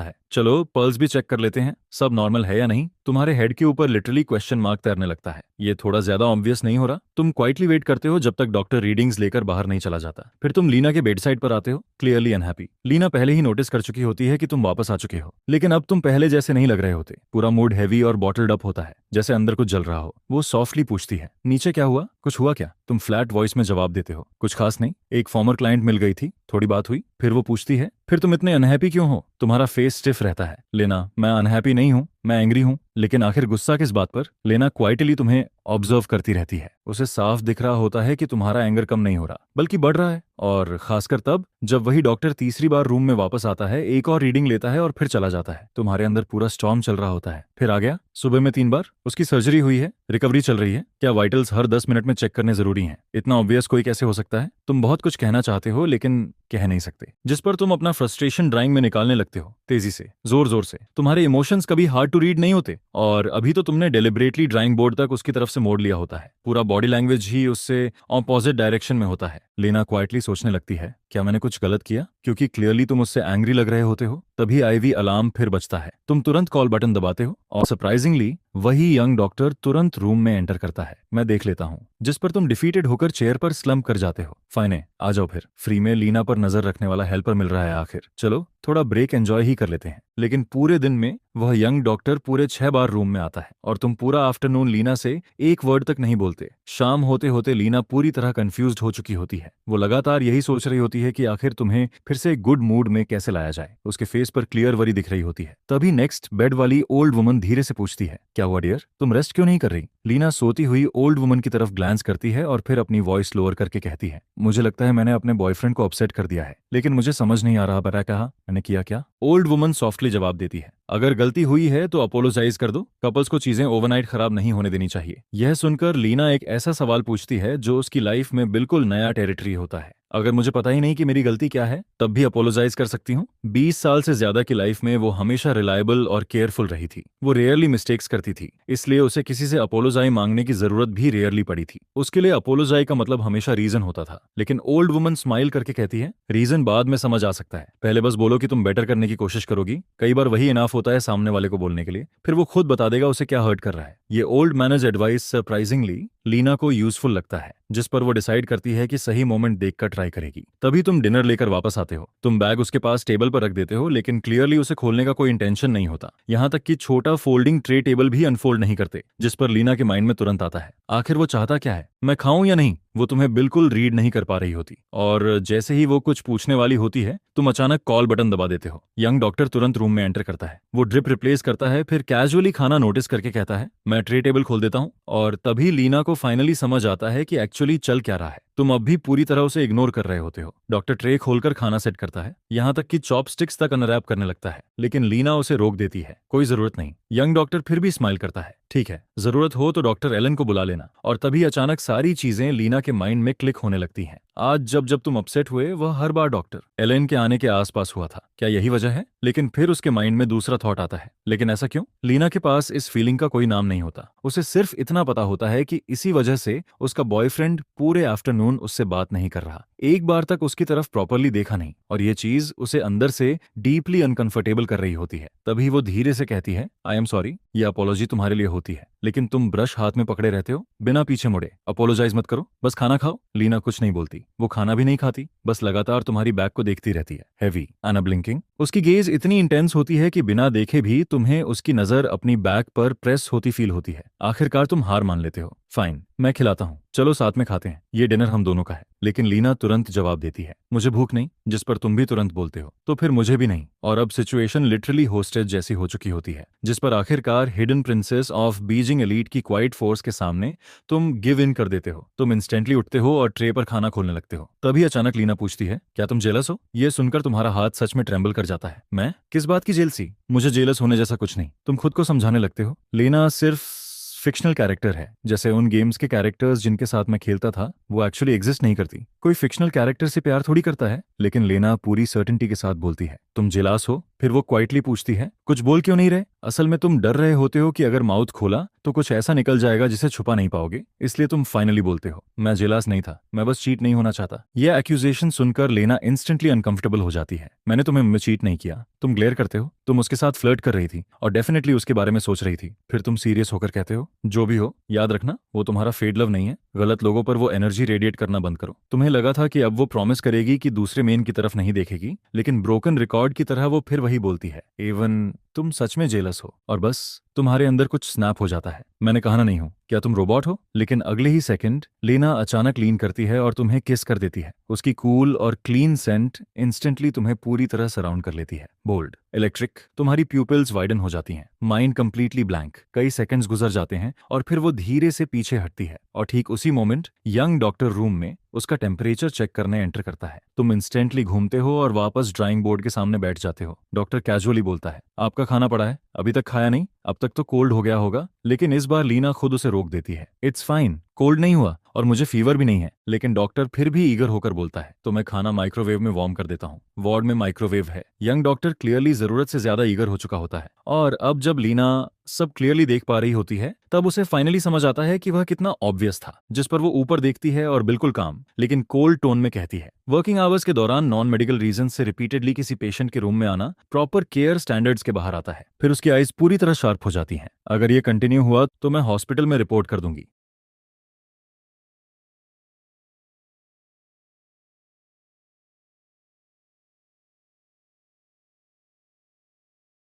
है, चलो पल्स भी चेक कर लेते हैं, सब नॉर्मल है या नहीं। तुम्हारे हेड के ऊपर लिटरली क्वेश्चन मार्क तैरने लगता है। ये थोड़ा ज्यादा ऑब्वियस नहीं हो रहा? तुम क्वाइटली वेट करते हो जब तक डॉक्टर रीडिंग्स लेकर बाहर नहीं चला जाता। फिर तुम लीना के बेड साइड पर आते हो, क्लियरली अनहैप्पी। लीना पहले ही नोटिस कर चुकी होती है कि तुम वापस आ चुके हो, लेकिन अब तुम पहले जैसे नहीं लग रहे होते। पूरा मूड हैवी और बॉटल्ड अप होता है, जैसे अंदर कुछ जल रहा हो। वो सॉफ्टली पूछती है, नीचे क्या हुआ? कुछ हुआ क्या? तुम फ्लैट वॉइस में जवाब देते हो, कुछ खास नहीं, एक फॉर्मर क्लाइंट मिल गई थी, थोड़ी बात हुई। फिर वो पूछती है, फिर तुम इतने अनहैप्पी क्यों हो? तुम्हारा फेस स्टिफ रहता है। लेना, मैं अनहैप्पी नहीं हूं, मैं एंग्री हूं। लेकिन आखिर गुस्सा किस बात पर? लेना क्वाइटली तुम्हें ऑब्जर्व करती रहती है। उसे साफ दिख रहा होता है कि तुम्हारा एंगर कम नहीं हो रहा, बल्कि बढ़ रहा है। और खासकर तब जब वही डॉक्टर तीसरी बार रूम में वापस आता है, एक और रीडिंग लेता है और फिर चला जाता है। तुम्हारे अंदर पूरा स्टॉर्म चल रहा होता है। फिर आ गया सुबह में 3 बार। उसकी सर्जरी हुई है, रिकवरी चल रही है। क्या वाइटल्स हर 10 मिनट में चेक करने जरूरी हैं? इतना ऑब्वियस कोई कैसे हो सकता है? तुम बहुत कुछ कहना चाहते हो लेकिन कह नहीं सकते, जिस पर तुम अपना फ्रस्ट्रेशन ड्राइंग में निकालने लगते हो, तेजी से, जोर जोर से। तुम्हारे इमोशंस कभी हार्ड टू रीड नहीं होते, और अभी तो तुमने डेलिबरेटली ड्राइंग बोर्ड तक उसकी तरफ से मोड़ लिया होता है। पूरा बॉडी लैंग्वेज ही उससे ऑपोजिट डायरेक्शन में होता है। लेना क्वाइटली सोचने लगती है, क्या मैंने कुछ गलत किया? क्योंकि क्लियरली तुम उससे एंग्री लग रहे होते हो। तभी आईवी अलार्म फिर बजता है। तुम तुरंत कॉल बटन दबाते हो और सरप्राइजिंगली वही यंग डॉक्टर तुरंत रूम में एंटर करता है। मैं देख लेता हूँ, जिस पर तुम डिफीटेड होकर चेयर पर स्लम्प कर जाते हो। फाइने, आ जाओ फिर। फ्री में लीना पर नजर रखने वाला हेल्पर मिल रहा है आखिर। चलो थोड़ा ब्रेक एंजॉय ही कर लेते हैं। लेकिन पूरे दिन में वह यंग डॉक्टर पूरे 6 बार रूम में आता है, और तुम पूरा आफ्टरनून लीना से एक वर्ड तक नहीं बोलते। शाम होते होते लीना पूरी तरह कंफ्यूज्ड हो चुकी होती है। वो लगातार यही सोच रही होती है कि आखिर तुम्हें फिर से गुड मूड में कैसे लाया जाए। उसके फेस पर क्लियर वरी दिख रही होती है। तभी नेक्स्ट बेड वाली ओल्ड वुमन धीरे से पूछती है, क्या हुआ डियर? तुम रेस्ट क्यों नहीं कर रही? लीना सोती हुई ओल्ड वुमन की तरफ ग्लांस करती है और फिर अपनी वॉइस लोअर करके कहती है, मुझे लगता है मैंने अपने बॉयफ्रेंड को अपसेट कर दिया है, लेकिन मुझे समझ नहीं आ रहा। बता, कहा मैंने किया क्या? ओल्ड वुमन सॉफ्टली जवाब देती है, अगर गलती हुई है तो अपोलोजाइज कर दो। कपल्स को चीजें ओवरनाइट खराब नहीं होने देनी चाहिए। यह सुनकर लीना एक ऐसा सवाल पूछती है जो उसकी लाइफ में बिल्कुल नया टेरिटरी होता है। अगर मुझे पता ही नहीं कि मेरी गलती क्या है, तब भी अपोलोजाइज कर सकती हूँ? 20 साल से ज्यादा की लाइफ में वो हमेशा रिलायबल और केयरफुल रही थी। वो रेयरली मिस्टेक्स करती थी, इसलिए उसे किसी से अपोलोजाई मांगने की जरूरत भी रेयरली पड़ी थी। उसके लिए अपोलोजाई का मतलब हमेशा रीजन होता था। लेकिन ओल्ड वुमन स्माइल करके कहती है, रीजन बाद में समझ आ सकता है, पहले बस बोलो कि तुम बेटर करने की कोशिश करोगी। कई बार वही इनाफ होता है सामने वाले को बोलने के लिए, फिर वो खुद बता देगा उसे क्या हर्ट कर रहा है। ये old manners advice surprisingly Lina को यूजफुल लगता है, जिस पर वो डिसाइड करती है कि सही मोमेंट देखकर ट्राई करेगी। तभी तुम डिनर लेकर वापस आते हो। तुम बैग उसके पास टेबल पर रख देते हो, लेकिन क्लियरली उसे खोलने का कोई इंटेंशन नहीं होता। यहाँ तक कि छोटा फोल्डिंग ट्रे टेबल भी अनफोल्ड नहीं करते, जिस पर लीना के माइंड में तुरंत आता है, आखिर वो चाहता क्या है? मैं खाऊं या नहीं? वो तुम्हें बिल्कुल रीड नहीं कर पा रही होती, और जैसे ही वो कुछ पूछने वाली होती है, तुम अचानक कॉल बटन दबा देते हो। यंग डॉक्टर तुरंत रूम में एंटर करता है। वो ड्रिप रिप्लेस करता है, फिर कैजुअली खाना नोटिस करके कहता है, मैं ट्रे टेबल खोल देता हूँ। और तभी लीना को फाइनली समझ आता है कि एक्चुअली चल क्या रहा है। तुम अब भी पूरी तरह उसे इग्नोर कर रहे होते हो। डॉक्टर ट्रे खोलकर खाना सेट करता है, यहाँ तक कि चॉपस्टिक्स तक अनरैप करने लगता है, लेकिन लीना उसे रोक देती है, कोई जरूरत नहीं। यंग डॉक्टर फिर भी स्माइल करता है, ठीक है, जरूरत हो तो डॉक्टर एलन को बुला लेना। और तभी अचानक सारी चीजें लीना के माइंड में क्लिक होने लगती हैं। आज जब जब तुम अपसेट हुए, वह हर बार डॉक्टर एलन के आने के आसपास हुआ था। क्या यही वजह है? लेकिन फिर उसके माइंड में दूसरा थॉट आता है, लेकिन ऐसा क्यों? लीना के पास इस फीलिंग का कोई नाम नहीं होता। उसे सिर्फ इतना पता होता है कि इसी वजह से उसका बॉयफ्रेंड पूरे आफ्टरनून उससे बात नहीं कर रहा, एक बार तक उसकी तरफ प्रॉपरली देखा नहीं, और ये चीज उसे अंदर से डीपली अनकंफर्टेबल कर रही होती है। तभी वो धीरे से कहती है, आई एम सॉरी। ये अपोलॉजी तुम्हारे लिए होती है, लेकिन तुम ब्रश हाथ में पकड़े रहते हो, बिना पीछे मुड़े। अपोलोजाइज मत करो, बस खाना खाओ। लीना कुछ नहीं बोलती, वो खाना भी नहीं खाती, बस लगातार तुम्हारी बैग को देखती रहती है, हैवी, अनब्लिंकिंग। उसकी गेज इतनी इंटेंस होती है कि बिना देखे भी तुम्हें उसकी नजर अपनी बैग पर प्रेस होती फील होती है। आखिरकार तुम हार मान लेते हो। फाइन, मैं खिलाता हूँ, चलो साथ में खाते हैं, ये डिनर हम दोनों का है। लेकिन लीना तुरंत जवाब देती है, मुझे भूख नहीं, जिस पर तुम भी तुरंत बोलते हो, तो फिर मुझे भी नहीं। और अब सिचुएशन लिटरली होस्टेज जैसी हो चुकी होती है, जिस पर आखिरकार hidden princess of Beijing elite की क्वाइट फोर्स के सामने तुम गिव इन कर देते हो। तुम इंस्टेंटली उठते हो और ट्रे पर खाना खोलने लगते हो। तभी अचानक लीना पूछती है, क्या तुम जेलस हो? ये सुनकर तुम्हारा हाथ सच में ट्रेंबल कर जाता है। मैं? किस बात की जेलसी? मुझे जेलस होने जैसा कुछ नहीं। तुम खुद को समझाने लगते हो। लीना सिर्फ फिक्शनल कैरेक्टर है, जैसे उन गेम्स के कैरेक्टर्स जिनके साथ मैं खेलता था वो एक्चुअली एग्जिस्ट नहीं करती। कोई फिक्शनल कैरेक्टर से प्यार थोड़ी करता है। लेकिन लेना पूरी सर्टेनिटी के साथ बोलती है, तुम जेलास हो? फिर वो क्वाइटली पूछती है, कुछ बोल क्यों नहीं रहे? असल में तुम डर रहे होते हो कि अगर माउथ खोला तो कुछ ऐसा निकल जाएगा जिसे छुपा नहीं पाओगे, इसलिए तुम फाइनली बोलते हो, मैं जेलास नहीं था, मैं बस चीट नहीं होना चाहता। यह एक्यूजेशन सुनकर लेना इंस्टेंटली अनकंफर्टेबल हो जाती है। मैंने तुम्हें चीट नहीं किया, तुम ग्लेयर करते हो, तुम उसके साथ फ्लर्ट कर रही थी और डेफिनेटली उसके बारे में सोच रही थी। फिर तुम सीरियस होकर कहते हो, जो भी हो याद रखना वो तुम्हारा फेड लव नहीं है। गलत लोगों पर वो एनर्जी रेडिएट करना बंद करो। तुम्हें लगा था कि अब वो प्रॉमिस करेगी कि दूसरे मेन की तरफ नहीं देखेगी, लेकिन ब्रोकन रिकॉर्ड की तरह वो फिर वही बोलती है। इवन तुम सच में जेलस हो और बस तुम्हारे अंदर कुछ स्नैप हो जाता है। मैंने कहा नहीं हूं, क्या तुम रोबोट हो? लेकिन अगले ही सेकंड लीना अचानक लीन करती है और तुम्हें किस कर देती है। उसकी कूल और क्लीन सेंट इंस्टेंटली तुम्हें पूरी तरह सराउंड कर लेती है। बोल्ड, इलेक्ट्रिक, तुम्हारी प्यूपिल्स वाइडन हो जाती हैं, माइंड कंप्लीटली ब्लैंक। कई सेकंड्स गुजर जाते हैं और फिर वो धीरे से पीछे हटती है और ठीक उसी मोमेंट यंग डॉक्टर रूम में उसका टेम्परेचर चेक करने एंटर करता है। तुम इंस्टेंटली घूमते हो और वापस ड्राइंग बोर्ड के सामने बैठ जाते हो। डॉक्टर कैजुअली बोलता है, आपका खाना पड़ा है, अभी तक खाया नहीं? अब तक तो कोल्ड हो गया होगा। लेकिन इस बार लीना खुद उसे रोक देती है, इट्स फाइन, कोल्ड नहीं हुआ और मुझे फीवर भी नहीं है। लेकिन डॉक्टर फिर भी ईगर होकर बोलता है, तो मैं खाना माइक्रोवेव में वार्म कर देता हूँ, वार्ड में माइक्रोवेव है। यंग डॉक्टर क्लियरली जरूरत से ज्यादा ईगर हो चुका होता है और अब जब लीना सब क्लियरली देख पा रही होती है तब उसे फाइनली समझ आता है कि वह कितना ऑब्वियस था। जिस पर वो ऊपर देखती है और बिल्कुल काम लेकिन कोल्ड टोन में कहती है, वर्किंग आवर्स के दौरान नॉन मेडिकल रीजन से रिपीटेडली किसी पेशेंट के रूम में आना प्रॉपर केयर स्टैंडर्ड्स के बाहर आता है। फिर उसकी आईज पूरी तरह शार्प हो जाती हैं। अगर ये कंटिन्यू हुआ तो मैं हॉस्पिटल में रिपोर्ट कर दूंगी।